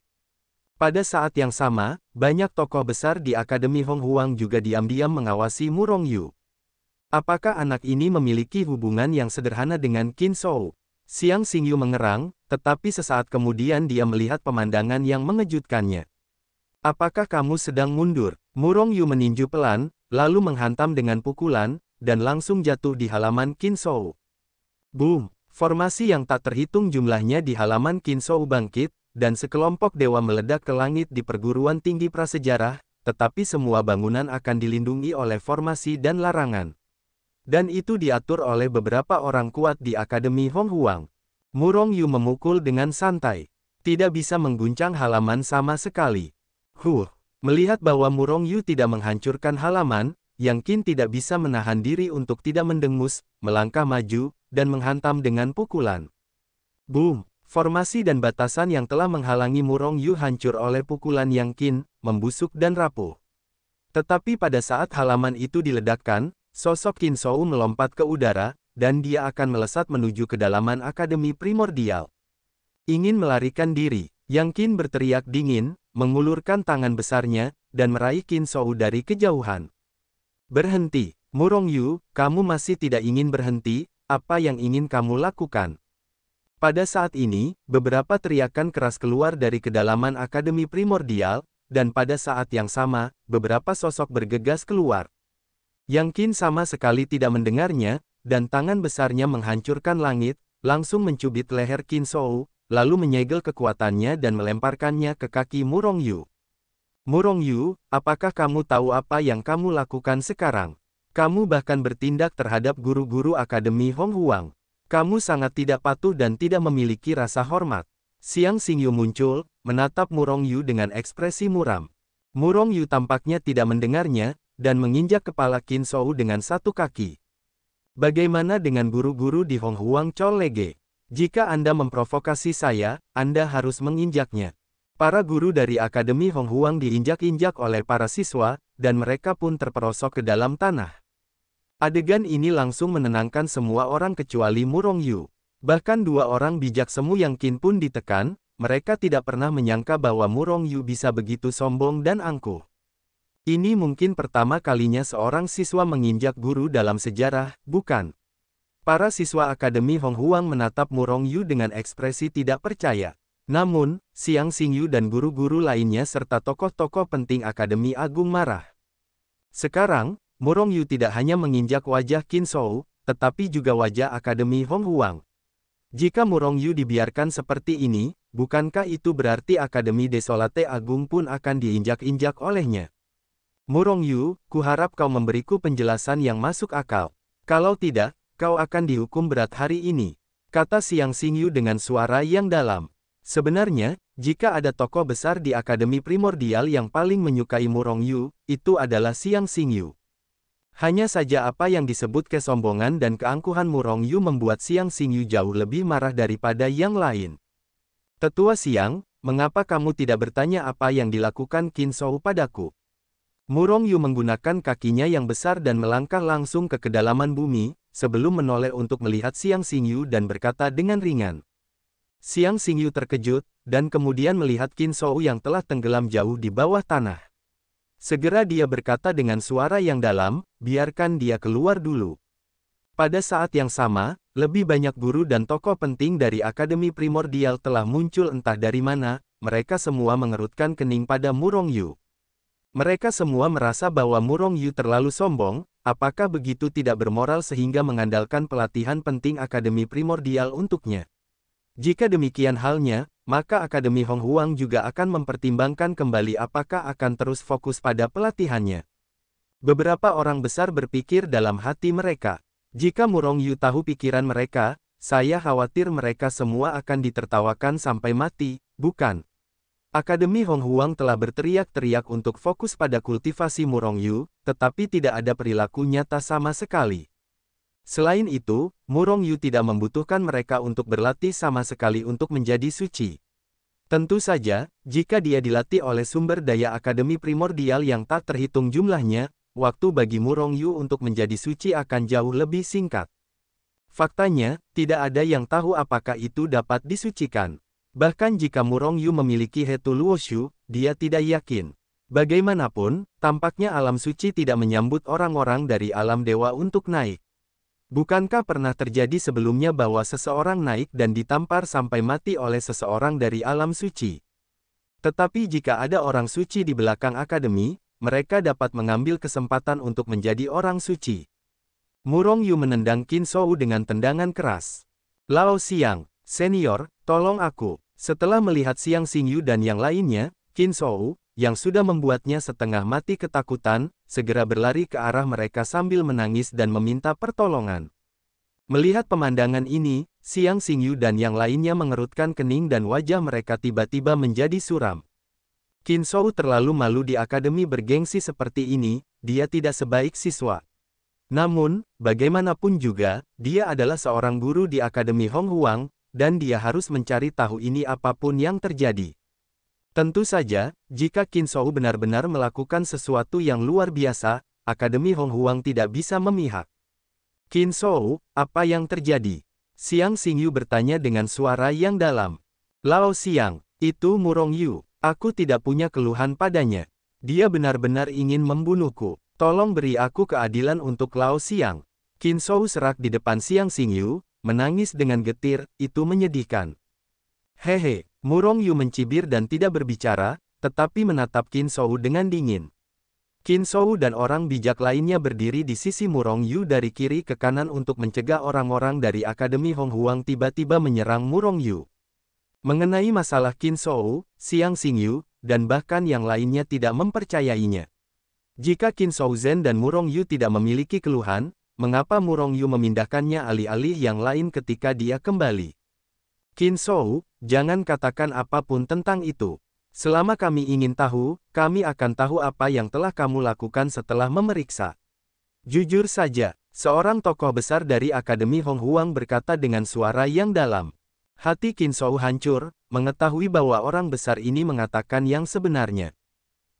Pada saat yang sama, banyak tokoh besar di Akademi Hong Huang juga diam-diam mengawasi Murong Yu. Apakah anak ini memiliki hubungan yang sederhana dengan Qin Shou? Xiang Xingyu mengerang, tetapi sesaat kemudian dia melihat pemandangan yang mengejutkannya. Apakah kamu sedang mundur? Murong Yu meninju pelan, lalu menghantam dengan pukulan, dan langsung jatuh di halaman Qin Shou. Boom! Formasi yang tak terhitung jumlahnya di halaman Qin Shou bangkit, dan sekelompok dewa meledak ke langit di perguruan tinggi prasejarah, tetapi semua bangunan akan dilindungi oleh formasi dan larangan. Dan itu diatur oleh beberapa orang kuat di Akademi Honghuang. Murong Yu memukul dengan santai. Tidak bisa mengguncang halaman sama sekali. Melihat bahwa Murong Yu tidak menghancurkan halaman, Yang Qin tidak bisa menahan diri untuk tidak mendengus, melangkah maju, dan menghantam dengan pukulan. Boom! Formasi dan batasan yang telah menghalangi Murong Yu hancur oleh pukulan Yang Qin, membusuk dan rapuh. Tetapi pada saat halaman itu diledakkan, sosok Qin Shou melompat ke udara, dan dia akan melesat menuju kedalaman Akademi Primordial. Ingin melarikan diri, Yang Qin berteriak dingin, mengulurkan tangan besarnya, dan meraih Qin Shou dari kejauhan. Berhenti, Murong Yu, kamu masih tidak ingin berhenti, apa yang ingin kamu lakukan? Pada saat ini, beberapa teriakan keras keluar dari kedalaman Akademi Primordial, dan pada saat yang sama, beberapa sosok bergegas keluar. Yang Qin sama sekali tidak mendengarnya, dan tangan besarnya menghancurkan langit, langsung mencubit leher Qin Shou, lalu menyegel kekuatannya dan melemparkannya ke kaki Murong Yu. Murong Yu, apakah kamu tahu apa yang kamu lakukan sekarang? Kamu bahkan bertindak terhadap guru-guru Akademi Honghuang. Kamu sangat tidak patuh dan tidak memiliki rasa hormat. Xiang Xingyu muncul, menatap Murong Yu dengan ekspresi muram. Murong Yu tampaknya tidak mendengarnya, dan menginjak kepala Qin Shou dengan satu kaki. Bagaimana dengan guru-guru di Honghuang Chollege? Jika Anda memprovokasi saya, Anda harus menginjaknya. Para guru dari Akademi Honghuang diinjak-injak oleh para siswa, dan mereka pun terperosok ke dalam tanah. Adegan ini langsung menenangkan semua orang kecuali Murong Yu. Bahkan dua orang bijak semu Yang Qin pun ditekan, mereka tidak pernah menyangka bahwa Murong Yu bisa begitu sombong dan angkuh. Ini mungkin pertama kalinya seorang siswa menginjak guru dalam sejarah, bukan? Para siswa Akademi Honghuang menatap Murong Yu dengan ekspresi tidak percaya. Namun, Xiang Xingyu dan guru-guru lainnya serta tokoh-tokoh penting Akademi Agung marah. Sekarang, Murong Yu tidak hanya menginjak wajah Qin Shou, tetapi juga wajah Akademi Honghuang. Jika Murong Yu dibiarkan seperti ini, bukankah itu berarti Akademi Desolate Agung pun akan diinjak-injak olehnya? Murong Yu, kuharap kau memberiku penjelasan yang masuk akal. Kalau tidak, kau akan dihukum berat hari ini, kata Xiang Xingyu dengan suara yang dalam. Sebenarnya, jika ada tokoh besar di Akademi Primordial yang paling menyukai Murong Yu, itu adalah Xiang Xingyu. Hanya saja apa yang disebut kesombongan dan keangkuhan Murong Yu membuat Xiang Xingyu jauh lebih marah daripada yang lain. Tetua Xiang, mengapa kamu tidak bertanya apa yang dilakukan Qin Shou padaku? Murong Yu menggunakan kakinya yang besar dan melangkah langsung ke kedalaman bumi, sebelum menoleh untuk melihat Xiang Xingyu dan berkata dengan ringan. Xiang Xingyu terkejut, dan kemudian melihat Qin Shou yang telah tenggelam jauh di bawah tanah. Segera dia berkata dengan suara yang dalam, biarkan dia keluar dulu. Pada saat yang sama, lebih banyak guru dan tokoh penting dari Akademi Primordial telah muncul entah dari mana, mereka semua mengerutkan kening pada Murong Yu. Mereka semua merasa bahwa Murong Yu terlalu sombong, apakah begitu tidak bermoral sehingga mengandalkan pelatihan penting Akademi Primordial untuknya. Jika demikian halnya, maka Akademi Honghuang juga akan mempertimbangkan kembali apakah akan terus fokus pada pelatihannya. Beberapa orang besar berpikir dalam hati mereka, jika Murong Yu tahu pikiran mereka, saya khawatir mereka semua akan ditertawakan sampai mati, bukan? Akademi Honghuang telah berteriak-teriak untuk fokus pada kultivasi Murong Yu, tetapi tidak ada perilaku nyata sama sekali. Selain itu, Murong Yu tidak membutuhkan mereka untuk berlatih sama sekali untuk menjadi suci. Tentu saja, jika dia dilatih oleh sumber daya Akademi Primordial yang tak terhitung jumlahnya, waktu bagi Murong Yu untuk menjadi suci akan jauh lebih singkat. Faktanya, tidak ada yang tahu apakah itu dapat disucikan. Bahkan jika Murong Yu memiliki Hetu Luoshu, dia tidak yakin. Bagaimanapun, tampaknya alam suci tidak menyambut orang-orang dari alam dewa untuk naik. Bukankah pernah terjadi sebelumnya bahwa seseorang naik dan ditampar sampai mati oleh seseorang dari alam suci? Tetapi jika ada orang suci di belakang akademi, mereka dapat mengambil kesempatan untuk menjadi orang suci. Murong Yu menendang Qin Shou dengan tendangan keras. Lao Xiang, senior, tolong aku. Setelah melihat Xiang Xingyu dan yang lainnya, Qin Shou, yang sudah membuatnya setengah mati ketakutan, segera berlari ke arah mereka sambil menangis dan meminta pertolongan. Melihat pemandangan ini, Xiang Xingyu dan yang lainnya mengerutkan kening dan wajah mereka tiba-tiba menjadi suram. Qin Shou terlalu malu di akademi bergengsi seperti ini, dia tidak sebaik siswa. Namun, bagaimanapun juga, dia adalah seorang guru di Akademi Hong Huang, dan dia harus mencari tahu ini apapun yang terjadi. Tentu saja, jika Qin Shou benar-benar melakukan sesuatu yang luar biasa, Akademi Hong Huang tidak bisa memihak. Qin Shou, apa yang terjadi? Xiang Xingyu bertanya dengan suara yang dalam. Lao Xiang, itu Murong Yu. Aku tidak punya keluhan padanya. Dia benar-benar ingin membunuhku. Tolong beri aku keadilan untuk Lao Xiang. Qin Shou serak di depan Xiang Xingyu, menangis dengan getir, itu menyedihkan. Hehe, Murong Yu mencibir dan tidak berbicara, tetapi menatap Qin Shou dengan dingin. Qin Shou dan orang bijak lainnya berdiri di sisi Murong Yu dari kiri ke kanan untuk mencegah orang-orang dari Akademi Hong Huang tiba-tiba menyerang Murong Yu. Mengenai masalah Qin Shou, Xiang Xingyu, dan bahkan yang lainnya tidak mempercayainya. Jika Qin Shou Zhen dan Murong Yu tidak memiliki keluhan, mengapa Murong Yu memindahkannya alih-alih yang lain ketika dia kembali? Qin Shou, jangan katakan apapun tentang itu. Selama kami ingin tahu, kami akan tahu apa yang telah kamu lakukan setelah memeriksa. Jujur saja, seorang tokoh besar dari Akademi Hong Huang berkata dengan suara yang dalam. Hati Qin Shou hancur, mengetahui bahwa orang besar ini mengatakan yang sebenarnya.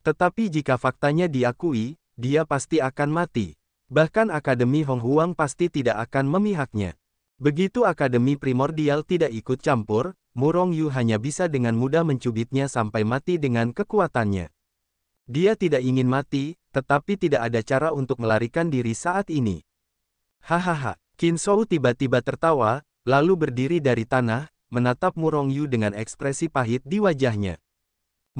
Tetapi jika faktanya diakui, dia pasti akan mati. Bahkan Akademi Hong Huang pasti tidak akan memihaknya. Begitu Akademi Primordial tidak ikut campur, Murong Yu hanya bisa dengan mudah mencubitnya sampai mati dengan kekuatannya. Dia tidak ingin mati, tetapi tidak ada cara untuk melarikan diri saat ini. Hahaha, Qin Shou tiba-tiba tertawa, lalu berdiri dari tanah, menatap Murong Yu dengan ekspresi pahit di wajahnya.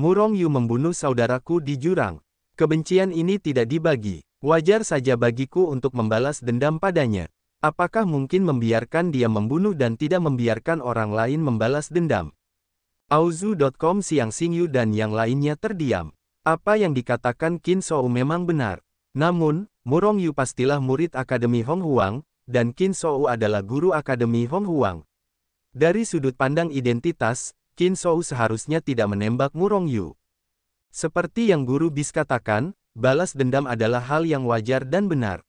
Murong Yu membunuh saudaraku di jurang. Kebencian ini tidak dibagi. Wajar saja bagiku untuk membalas dendam padanya. Apakah mungkin membiarkan dia membunuh dan tidak membiarkan orang lain membalas dendam? Auzu.com Xiang Xingyu dan yang lainnya terdiam. Apa yang dikatakan Qin Shou memang benar. Namun, Murong Yu pastilah murid Akademi Hong Huang, dan Qin Shou adalah guru Akademi Hong Huang. Dari sudut pandang identitas, Qin Shou seharusnya tidak menembak Murong Yu. Seperti yang guru Bis katakan, balas dendam adalah hal yang wajar dan benar.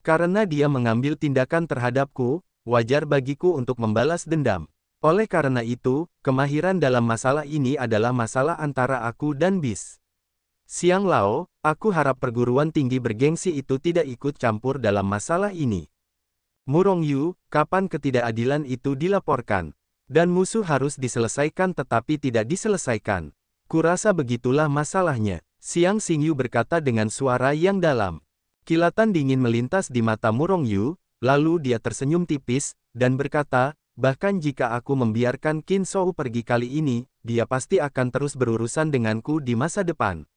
Karena dia mengambil tindakan terhadapku, wajar bagiku untuk membalas dendam. Oleh karena itu, kemahiran dalam masalah ini adalah masalah antara aku dan Bis. Xiang Lao, aku harap perguruan tinggi bergengsi itu tidak ikut campur dalam masalah ini. Murong Yu, kapan ketidakadilan itu dilaporkan? Dan musuh harus diselesaikan tetapi tidak diselesaikan. Kurasa begitulah masalahnya. Xiang Xingyu berkata dengan suara yang dalam. Kilatan dingin melintas di mata Murong Yu, lalu dia tersenyum tipis, dan berkata, bahkan jika aku membiarkan Qin Shou pergi kali ini, dia pasti akan terus berurusan denganku di masa depan.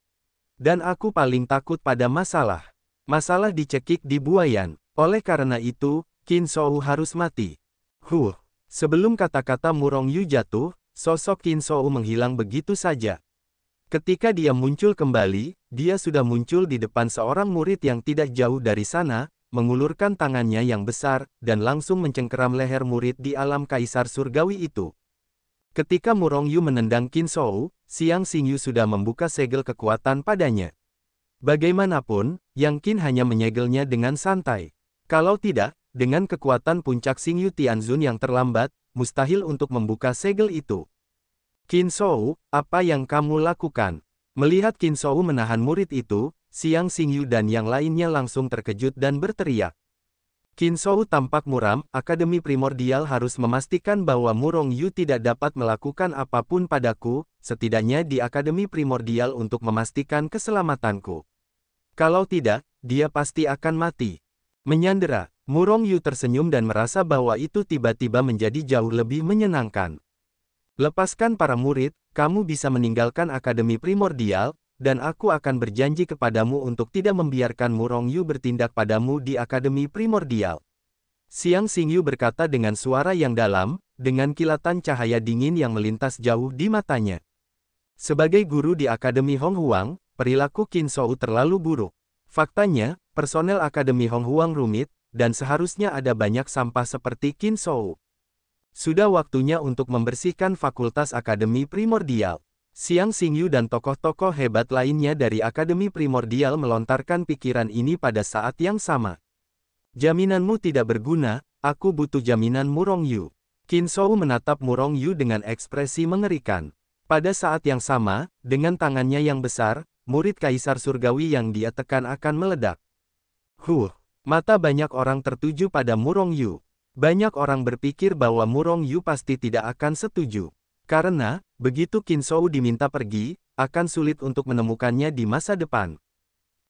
Dan aku paling takut pada masalah. Masalah dicekik di buayan. Oleh karena itu, Qin Shou harus mati. Sebelum kata-kata Murong Yu jatuh, sosok Qin Shou menghilang begitu saja. Ketika dia muncul kembali, dia sudah muncul di depan seorang murid yang tidak jauh dari sana, mengulurkan tangannya yang besar, dan langsung mencengkeram leher murid di alam kaisar surgawi itu. Ketika Murong Yu menendang Qin Shou, Xiang Xingyu sudah membuka segel kekuatan padanya. Bagaimanapun, Yang Qin hanya menyegelnya dengan santai. Kalau tidak, dengan kekuatan puncak Xingyu Tianzun yang terlambat, mustahil untuk membuka segel itu. Qin Shou, apa yang kamu lakukan? Melihat Qin Shou menahan murid itu, Xiang Xingyu dan yang lainnya langsung terkejut dan berteriak. Qin Shou tampak muram, Akademi Primordial harus memastikan bahwa Murong Yu tidak dapat melakukan apapun padaku, setidaknya di Akademi Primordial untuk memastikan keselamatanku. Kalau tidak, dia pasti akan mati. Menyandera, Murong Yu tersenyum dan merasa bahwa itu tiba-tiba menjadi jauh lebih menyenangkan. Lepaskan para murid, kamu bisa meninggalkan Akademi Primordial, dan aku akan berjanji kepadamu untuk tidak membiarkan Murong Yu bertindak padamu di Akademi Primordial. Xiang Xingyu berkata dengan suara yang dalam, dengan kilatan cahaya dingin yang melintas jauh di matanya. Sebagai guru di Akademi Honghuang, perilaku Qin Shou terlalu buruk. Faktanya, personel Akademi Honghuang rumit, dan seharusnya ada banyak sampah seperti Qin Shou. Sudah waktunya untuk membersihkan fakultas Akademi Primordial. Xiang Xingyu dan tokoh-tokoh hebat lainnya dari Akademi Primordial melontarkan pikiran ini pada saat yang sama. Jaminanmu tidak berguna, aku butuh jaminan Murong Yu. Qin Shou menatap Murong Yu dengan ekspresi mengerikan. Pada saat yang sama, dengan tangannya yang besar, murid Kaisar Surgawi yang dia tekan akan meledak. Mata banyak orang tertuju pada Murong Yu. Banyak orang berpikir bahwa Murong Yu pasti tidak akan setuju. Karena, begitu Qin Shou diminta pergi, akan sulit untuk menemukannya di masa depan.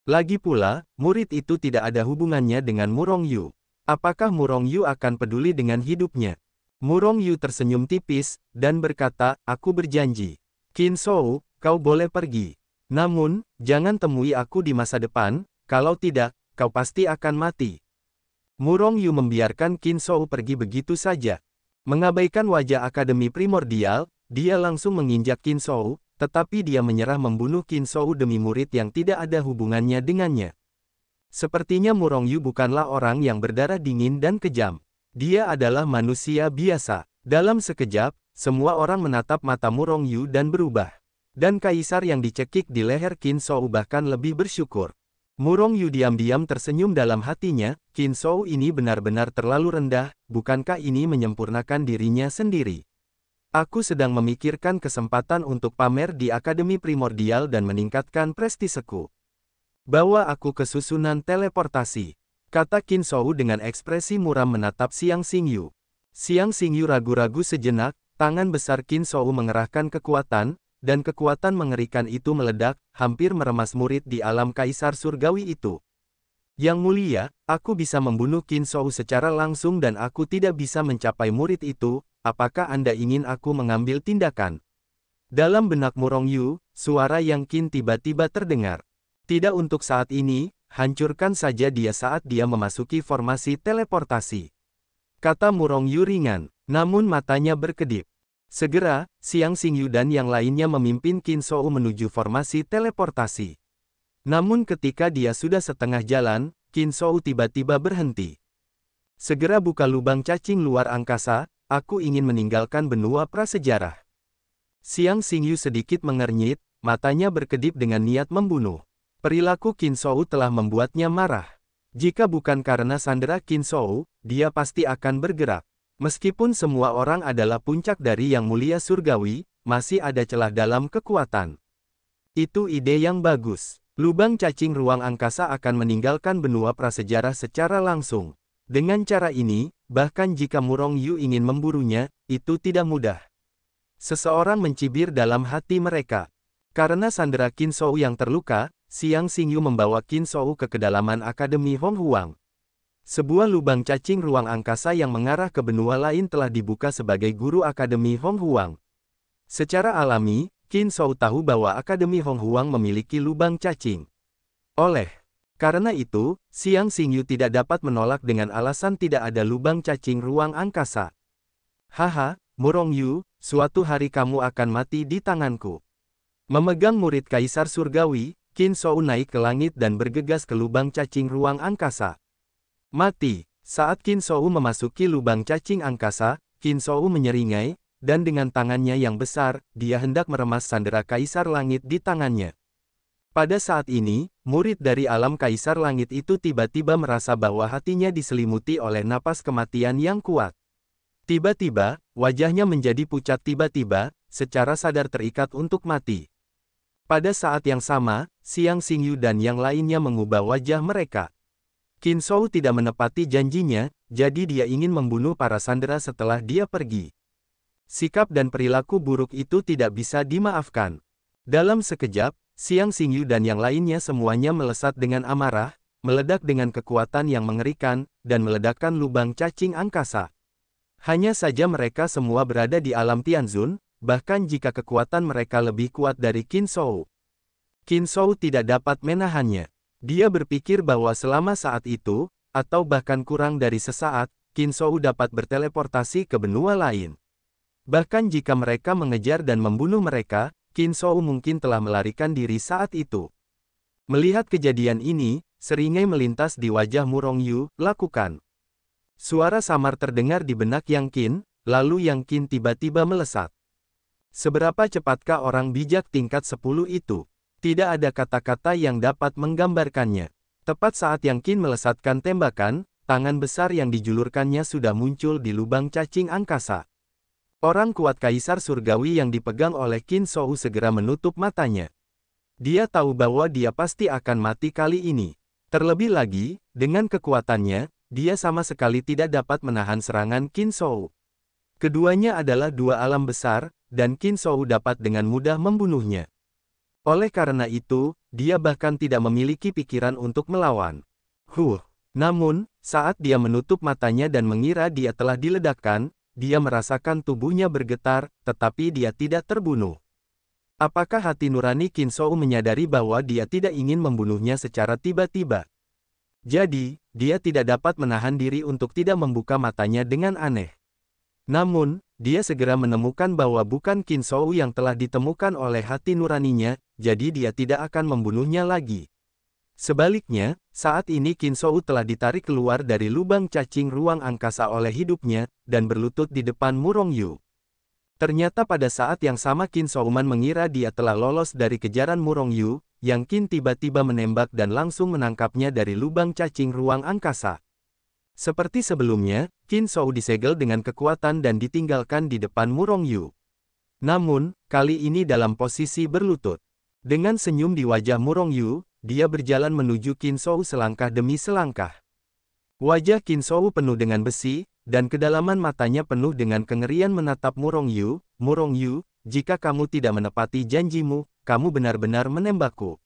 Lagi pula, murid itu tidak ada hubungannya dengan Murong Yu. Apakah Murong Yu akan peduli dengan hidupnya? Murong Yu tersenyum tipis, dan berkata, aku berjanji. Qin Shou, kau boleh pergi. Namun, jangan temui aku di masa depan, kalau tidak, kau pasti akan mati. Murong Yu membiarkan Qin Shou pergi begitu saja. Mengabaikan wajah Akademi Primordial, dia langsung menginjak Qin Shou, tetapi dia menyerah membunuh Qin Shou demi murid yang tidak ada hubungannya dengannya. Sepertinya Murong Yu bukanlah orang yang berdarah dingin dan kejam. Dia adalah manusia biasa. Dalam sekejap, semua orang menatap mata Murong Yu dan berubah. Dan kaisar yang dicekik di leher Qin Shou bahkan lebih bersyukur. Murong Yu diam-diam tersenyum dalam hatinya, Qin Shou ini benar-benar terlalu rendah, bukankah ini menyempurnakan dirinya sendiri? Aku sedang memikirkan kesempatan untuk pamer di Akademi Primordial dan meningkatkan prestiseku. Bawa aku ke susunan teleportasi, kata Qin Shou dengan ekspresi muram menatap Xiang Xingyu. Xiang Xingyu ragu-ragu sejenak, tangan besar Qin Shou mengerahkan kekuatan, dan kekuatan mengerikan itu meledak, hampir meremas murid di alam Kaisar Surgawi itu. Yang mulia, aku bisa membunuh Qin Shou secara langsung dan aku tidak bisa mencapai murid itu, apakah Anda ingin aku mengambil tindakan? Dalam benak Murong Yu, suara yang Qin tiba-tiba terdengar. Tidak untuk saat ini, hancurkan saja dia saat dia memasuki formasi teleportasi. Kata Murong Yu ringan, namun matanya berkedip. Segera, Xiang Xingyu dan yang lainnya memimpin Qin Shou menuju formasi teleportasi. Namun ketika dia sudah setengah jalan, Qin Shou tiba-tiba berhenti. Segera buka lubang cacing luar angkasa, aku ingin meninggalkan benua prasejarah. Xiang Xingyu sedikit mengernyit, matanya berkedip dengan niat membunuh. Perilaku Qin Shou telah membuatnya marah. Jika bukan karena sandera Qin Shou, dia pasti akan bergerak. Meskipun semua orang adalah puncak dari Yang Mulia Surgawi, masih ada celah dalam kekuatan. Itu ide yang bagus. Lubang cacing ruang angkasa akan meninggalkan benua prasejarah secara langsung. Dengan cara ini, bahkan jika Murong Yu ingin memburunya, itu tidak mudah. Seseorang mencibir dalam hati mereka. Karena sandera Qin Shou yang terluka, Xiang Xingyu membawa Qin Shou ke kedalaman Akademi Honghuang. Sebuah lubang cacing ruang angkasa yang mengarah ke benua lain telah dibuka sebagai guru Akademi Honghuang. Secara alami, Qin Shou tahu bahwa Akademi Honghuang memiliki lubang cacing. Karena itu, Xiang Xingyu tidak dapat menolak dengan alasan tidak ada lubang cacing ruang angkasa. Haha, Murong Yu, suatu hari kamu akan mati di tanganku. Memegang murid Kaisar Surgawi, Qin Shou naik ke langit dan bergegas ke lubang cacing ruang angkasa. Mati. Saat Qin Shou memasuki lubang cacing angkasa, Qin Shou menyeringai, dan dengan tangannya yang besar, dia hendak meremas sandera Kaisar Langit di tangannya. Pada saat ini, murid dari alam Kaisar Langit itu tiba-tiba merasa bahwa hatinya diselimuti oleh napas kematian yang kuat. Tiba-tiba, wajahnya menjadi pucat tiba-tiba, secara sadar terikat untuk mati. Pada saat yang sama, Xiang Xingyu dan yang lainnya mengubah wajah mereka. Qin Shou tidak menepati janjinya, jadi dia ingin membunuh para sandera setelah dia pergi. Sikap dan perilaku buruk itu tidak bisa dimaafkan. Dalam sekejap, Xiang Xingyu dan yang lainnya semuanya melesat dengan amarah, meledak dengan kekuatan yang mengerikan, dan meledakkan lubang cacing angkasa. Hanya saja mereka semua berada di alam Tianzun, bahkan jika kekuatan mereka lebih kuat dari Qin Shou. Qin Shou tidak dapat menahannya. Dia berpikir bahwa selama saat itu, atau bahkan kurang dari sesaat, Qin Shou dapat berteleportasi ke benua lain. Bahkan jika mereka mengejar dan membunuh mereka, Qin Shou mungkin telah melarikan diri saat itu. Melihat kejadian ini, seringai melintas di wajah Murong Yu, lakukan. Suara samar terdengar di benak Yang Qin, lalu Yang Qin tiba-tiba melesat. Seberapa cepatkah orang bijak tingkat 10 itu? Tidak ada kata-kata yang dapat menggambarkannya. Tepat saat Yang Qin melesatkan tembakan, tangan besar yang dijulurkannya sudah muncul di lubang cacing angkasa. Orang kuat Kaisar Surgawi yang dipegang oleh Qin Shou segera menutup matanya. Dia tahu bahwa dia pasti akan mati kali ini. Terlebih lagi, dengan kekuatannya, dia sama sekali tidak dapat menahan serangan Qin Shou. Keduanya adalah dua alam besar, dan Qin Shou dapat dengan mudah membunuhnya. Oleh karena itu, dia bahkan tidak memiliki pikiran untuk melawan. Namun, saat dia menutup matanya dan mengira dia telah diledakkan, dia merasakan tubuhnya bergetar, tetapi dia tidak terbunuh. Apakah hati nurani Qin Shou menyadari bahwa dia tidak ingin membunuhnya secara tiba-tiba? Jadi, dia tidak dapat menahan diri untuk tidak membuka matanya dengan aneh. Namun, dia segera menemukan bahwa bukan Qin Shou yang telah ditemukan oleh hati nuraninya, jadi dia tidak akan membunuhnya lagi. Sebaliknya, saat ini Qin Shou telah ditarik keluar dari lubang cacing ruang angkasa oleh hidupnya, dan berlutut di depan Murong Yu. Ternyata pada saat yang sama Qin Shouman mengira dia telah lolos dari kejaran Murong Yu, Yang Qin tiba-tiba menembak dan langsung menangkapnya dari lubang cacing ruang angkasa. Seperti sebelumnya, Qin Shou disegel dengan kekuatan dan ditinggalkan di depan Murong Yu. Namun, kali ini dalam posisi berlutut. Dengan senyum di wajah Murong Yu, dia berjalan menuju Qin Shou selangkah demi selangkah. Wajah Qin Shou penuh dengan besi, dan kedalaman matanya penuh dengan kengerian menatap Murong Yu. Murong Yu, jika kamu tidak menepati janjimu, kamu benar-benar menembakku.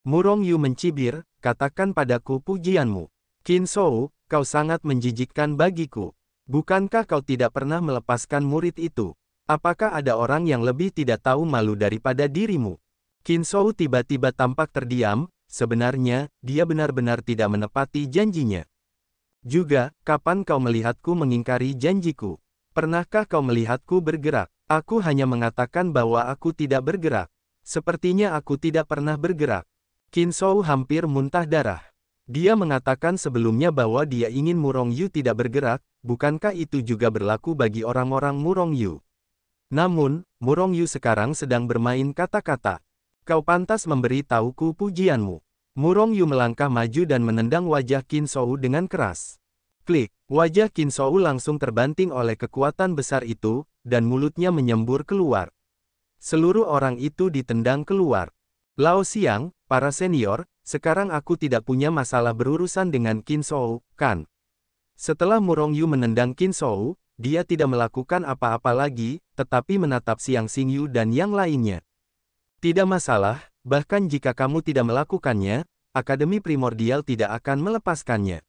Murong Yu mencibir, katakan padaku pujianmu. Qin Shou, kau sangat menjijikkan bagiku. Bukankah kau tidak pernah melepaskan murid itu? Apakah ada orang yang lebih tidak tahu malu daripada dirimu? Qin Shou tiba-tiba tampak terdiam, sebenarnya, dia benar-benar tidak menepati janjinya. Juga, kapan kau melihatku mengingkari janjiku? Pernahkah kau melihatku bergerak? Aku hanya mengatakan bahwa aku tidak bergerak. Sepertinya aku tidak pernah bergerak. Qin Shou hampir muntah darah. Dia mengatakan sebelumnya bahwa dia ingin Murong Yu tidak bergerak, bukankah itu juga berlaku bagi orang-orang Murong Yu? Namun, Murong Yu sekarang sedang bermain kata-kata. Kau pantas memberi tahuku pujianmu. Murong Yu melangkah maju dan menendang wajah Qin Shou dengan keras. Klik, wajah Qin Shou langsung terbanting oleh kekuatan besar itu, dan mulutnya menyembur keluar. Seluruh orang itu ditendang keluar. Lao Xiang, para senior, sekarang aku tidak punya masalah berurusan dengan Qin Shou, kan? Setelah Murong Yu menendang Qin Shou, dia tidak melakukan apa-apa lagi, tetapi menatap Xiang Xingyu dan yang lainnya. Tidak masalah, bahkan jika kamu tidak melakukannya, Akademi Primordial tidak akan melepaskannya.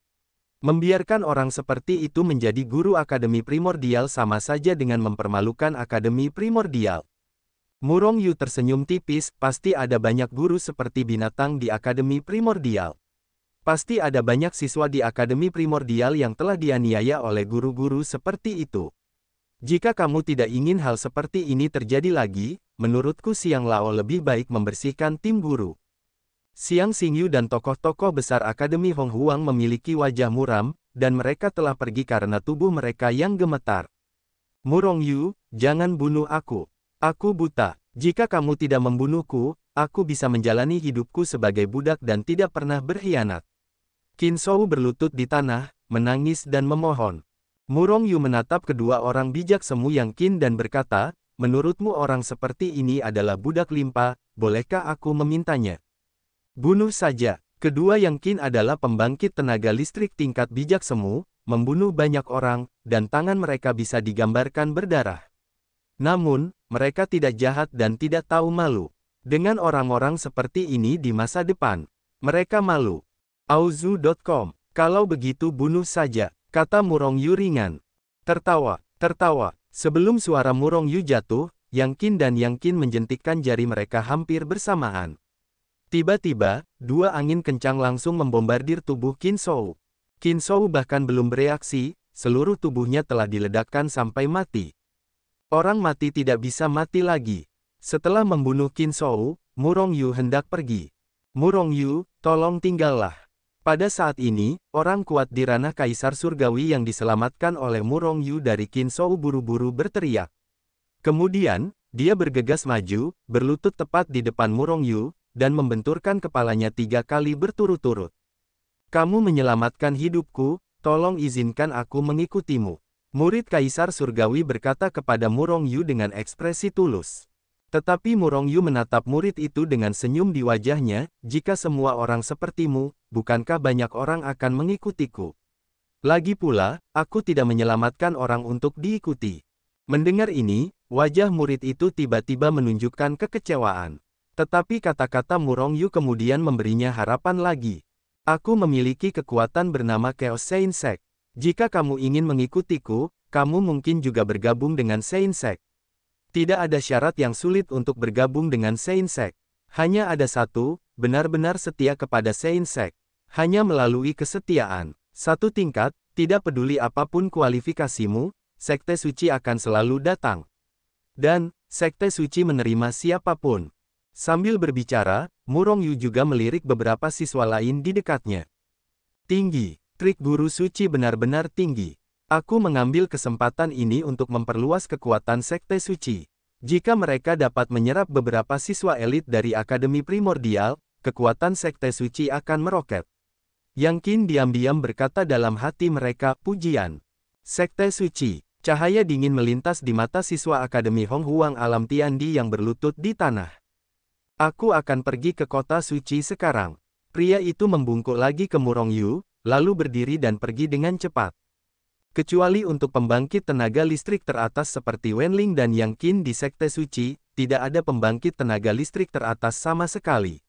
Membiarkan orang seperti itu menjadi guru Akademi Primordial sama saja dengan mempermalukan Akademi Primordial. Murong Yu tersenyum tipis, pasti ada banyak guru seperti binatang di Akademi Primordial. Pasti ada banyak siswa di Akademi Primordial yang telah dianiaya oleh guru-guru seperti itu. Jika kamu tidak ingin hal seperti ini terjadi lagi, menurutku Xiang Lao lebih baik membersihkan tim guru. Xiang Xingyu dan tokoh-tokoh besar Akademi Hong Huang memiliki wajah muram, dan mereka telah pergi karena tubuh mereka yang gemetar. Murong Yu, jangan bunuh aku. Aku buta. Jika kamu tidak membunuhku, aku bisa menjalani hidupku sebagai budak dan tidak pernah berkhianat. Qin Shou berlutut di tanah, menangis dan memohon. Murong Yu menatap kedua orang bijak semu Yang Qin dan berkata, menurutmu orang seperti ini adalah budak limpa, bolehkah aku memintanya? Bunuh saja. Kedua Yang Qin adalah pembangkit tenaga listrik tingkat bijak semu, membunuh banyak orang, dan tangan mereka bisa digambarkan berdarah. Namun, mereka tidak jahat dan tidak tahu malu. Dengan orang-orang seperti ini di masa depan, mereka malu. Auzu.com. Kalau begitu bunuh saja, kata Murong Yu ringan. Tertawa, tertawa. Sebelum suara Murong Yu jatuh, Yang Qin dan Yang Qin menjentikkan jari mereka hampir bersamaan. Tiba-tiba, dua angin kencang langsung membombardir tubuh Qin Shou. Qin Shou bahkan belum bereaksi, seluruh tubuhnya telah diledakkan sampai mati. Orang mati tidak bisa mati lagi. Setelah membunuh Qin Shou, Murongyu hendak pergi. Murongyu, tolong tinggallah. Pada saat ini, orang kuat di ranah Kaisar Surgawi yang diselamatkan oleh Murongyu dari Qin Shou buru-buru berteriak. Kemudian, dia bergegas maju, berlutut tepat di depan Murongyu, dan membenturkan kepalanya 3 kali berturut-turut. Kamu menyelamatkan hidupku, tolong izinkan aku mengikutimu. Murid Kaisar Surgawi berkata kepada Murongyu dengan ekspresi tulus. Tetapi Murongyu menatap murid itu dengan senyum di wajahnya, jika semua orang sepertimu, bukankah banyak orang akan mengikutiku? Lagi pula, aku tidak menyelamatkan orang untuk diikuti. Mendengar ini, wajah murid itu tiba-tiba menunjukkan kekecewaan. Tetapi kata-kata Murongyu kemudian memberinya harapan lagi. Aku memiliki kekuatan bernama Chaos Saint Sect. Jika kamu ingin mengikutiku, kamu mungkin juga bergabung dengan Saint Sect. Tidak ada syarat yang sulit untuk bergabung dengan Saint Sect. Hanya ada satu, benar-benar setia kepada Saint Sect. Hanya melalui kesetiaan. Satu tingkat, tidak peduli apapun kualifikasimu, Sekte Suci akan selalu datang. Dan, Sekte Suci menerima siapapun. Sambil berbicara, Murongyu juga melirik beberapa siswa lain di dekatnya. Tinggi, trik guru suci benar-benar tinggi. Aku mengambil kesempatan ini untuk memperluas kekuatan Sekte Suci. Jika mereka dapat menyerap beberapa siswa elit dari Akademi Primordial, kekuatan Sekte Suci akan meroket. Yang Qin diam-diam berkata dalam hati mereka, pujian. Sekte Suci. Cahaya dingin melintas di mata siswa Akademi Hong Huang Alam Tiandi yang berlutut di tanah. Aku akan pergi ke kota suci sekarang. Pria itu membungkuk lagi ke Murongyu, lalu berdiri dan pergi dengan cepat. Kecuali untuk pembangkit tenaga listrik teratas seperti Wenling dan Yang Qin di Sekte Suci, tidak ada pembangkit tenaga listrik teratas sama sekali.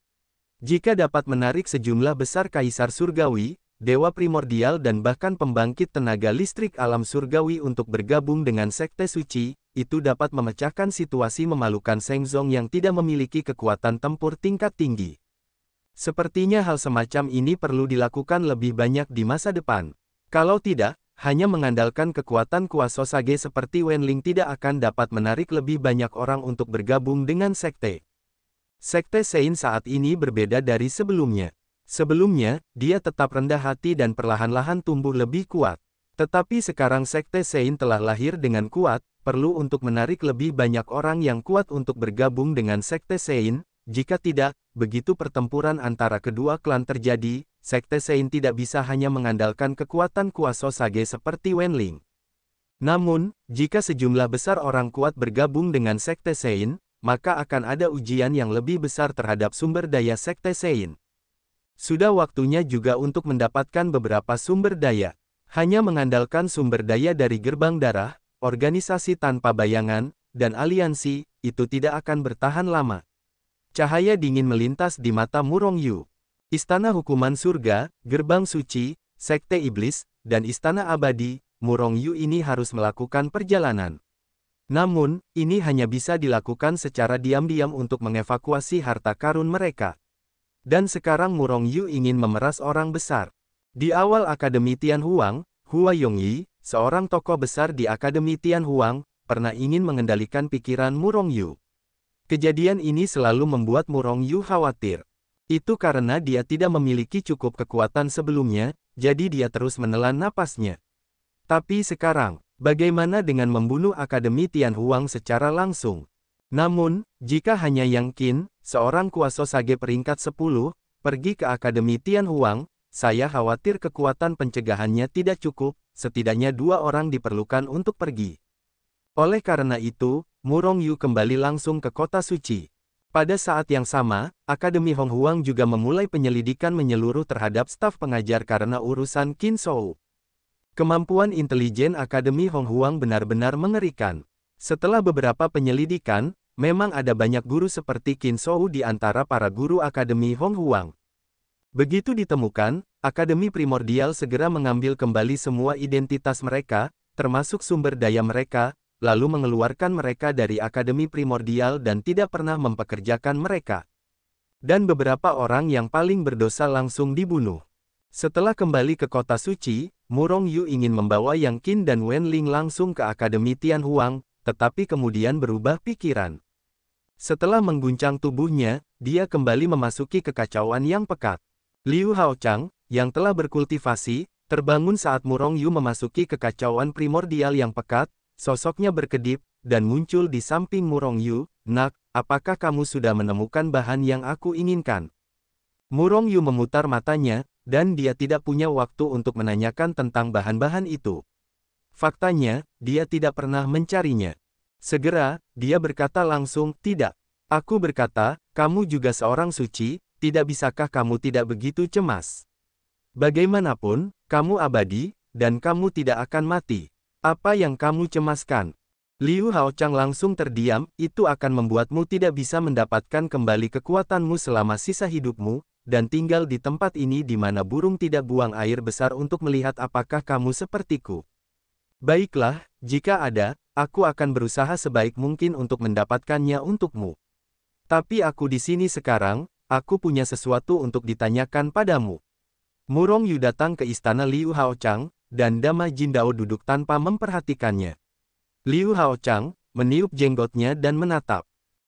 Jika dapat menarik sejumlah besar Kaisar Surgawi, Dewa Primordial dan bahkan pembangkit tenaga listrik alam surgawi untuk bergabung dengan Sekte Suci, itu dapat memecahkan situasi memalukan Shengzong yang tidak memiliki kekuatan tempur tingkat tinggi. Sepertinya hal semacam ini perlu dilakukan lebih banyak di masa depan. Kalau tidak, hanya mengandalkan kekuatan kuasa Sage seperti Wenling tidak akan dapat menarik lebih banyak orang untuk bergabung dengan Sekte. Sekte Sein saat ini berbeda dari sebelumnya. Sebelumnya, dia tetap rendah hati dan perlahan-lahan tumbuh lebih kuat. Tetapi sekarang Sekte Sein telah lahir dengan kuat, perlu untuk menarik lebih banyak orang yang kuat untuk bergabung dengan Sekte Sein. Jika tidak, begitu pertempuran antara kedua klan terjadi, Sekte Sein tidak bisa hanya mengandalkan kekuatan kuasa Sage seperti Wenling. Namun, jika sejumlah besar orang kuat bergabung dengan Sekte Sein, maka akan ada ujian yang lebih besar terhadap sumber daya Sekte Sein. Sudah waktunya juga untuk mendapatkan beberapa sumber daya. Hanya mengandalkan sumber daya dari gerbang darah, organisasi tanpa bayangan, dan aliansi, itu tidak akan bertahan lama. Cahaya dingin melintas di mata Murongyu. Istana Hukuman Surga, Gerbang Suci, Sekte Iblis, dan Istana Abadi, Murongyu ini harus melakukan perjalanan. Namun, ini hanya bisa dilakukan secara diam-diam untuk mengevakuasi harta karun mereka. Dan sekarang Murongyu ingin memeras orang besar. Di awal Akademi Tianhuang, Hua Yongyi, seorang tokoh besar di Akademi Tianhuang, pernah ingin mengendalikan pikiran Murongyu. Kejadian ini selalu membuat Murongyu khawatir. Itu karena dia tidak memiliki cukup kekuatan sebelumnya, jadi dia terus menelan napasnya. Tapi sekarang, bagaimana dengan membunuh Akademi Tianhuang secara langsung? Namun, jika hanya Yang Qin, seorang kuasa Sage peringkat 10, pergi ke Akademi Tianhuang, saya khawatir kekuatan pencegahannya tidak cukup, setidaknya 2 orang diperlukan untuk pergi. Oleh karena itu, Murongyu kembali langsung ke kota suci. Pada saat yang sama, Akademi Hong Huang juga memulai penyelidikan menyeluruh terhadap staf pengajar karena urusan Qin Shou. Kemampuan intelijen Akademi Hong Huang benar-benar mengerikan. Setelah beberapa penyelidikan, memang ada banyak guru seperti Qin Shou di antara para guru Akademi Hong Huang. Begitu ditemukan, Akademi Primordial segera mengambil kembali semua identitas mereka, termasuk sumber daya mereka, lalu mengeluarkan mereka dari Akademi Primordial dan tidak pernah mempekerjakan mereka. Dan beberapa orang yang paling berdosa langsung dibunuh. Setelah kembali ke kota suci, Murong Yu ingin membawa Yang Qin dan Wen Ling langsung ke Akademi Tianhuang, tetapi kemudian berubah pikiran. Setelah mengguncang tubuhnya, dia kembali memasuki kekacauan yang pekat. Liu Haochang, yang telah berkultivasi, terbangun saat Murong Yu memasuki kekacauan primordial yang pekat, sosoknya berkedip, dan muncul di samping Murong Yu. Nak, apakah kamu sudah menemukan bahan yang aku inginkan? Murong Yu memutar matanya, dan dia tidak punya waktu untuk menanyakan tentang bahan-bahan itu. Faktanya, dia tidak pernah mencarinya. Segera, dia berkata langsung, tidak. Aku berkata, kamu juga seorang suci, tidak bisakah kamu tidak begitu cemas? Bagaimanapun, kamu abadi, dan kamu tidak akan mati. Apa yang kamu cemaskan? Liu Haochang langsung terdiam, itu akan membuatmu tidak bisa mendapatkan kembali kekuatanmu selama sisa hidupmu, dan tinggal di tempat ini di mana burung tidak buang air besar untuk melihat apakah kamu sepertiku. Baiklah, jika ada, aku akan berusaha sebaik mungkin untuk mendapatkannya untukmu. Tapi aku di sini sekarang, aku punya sesuatu untuk ditanyakan padamu. Murong Yu datang ke istana Liu Haochang, dan Dama Jindao duduk tanpa memperhatikannya. Liu Haochang meniup jenggotnya dan menatap.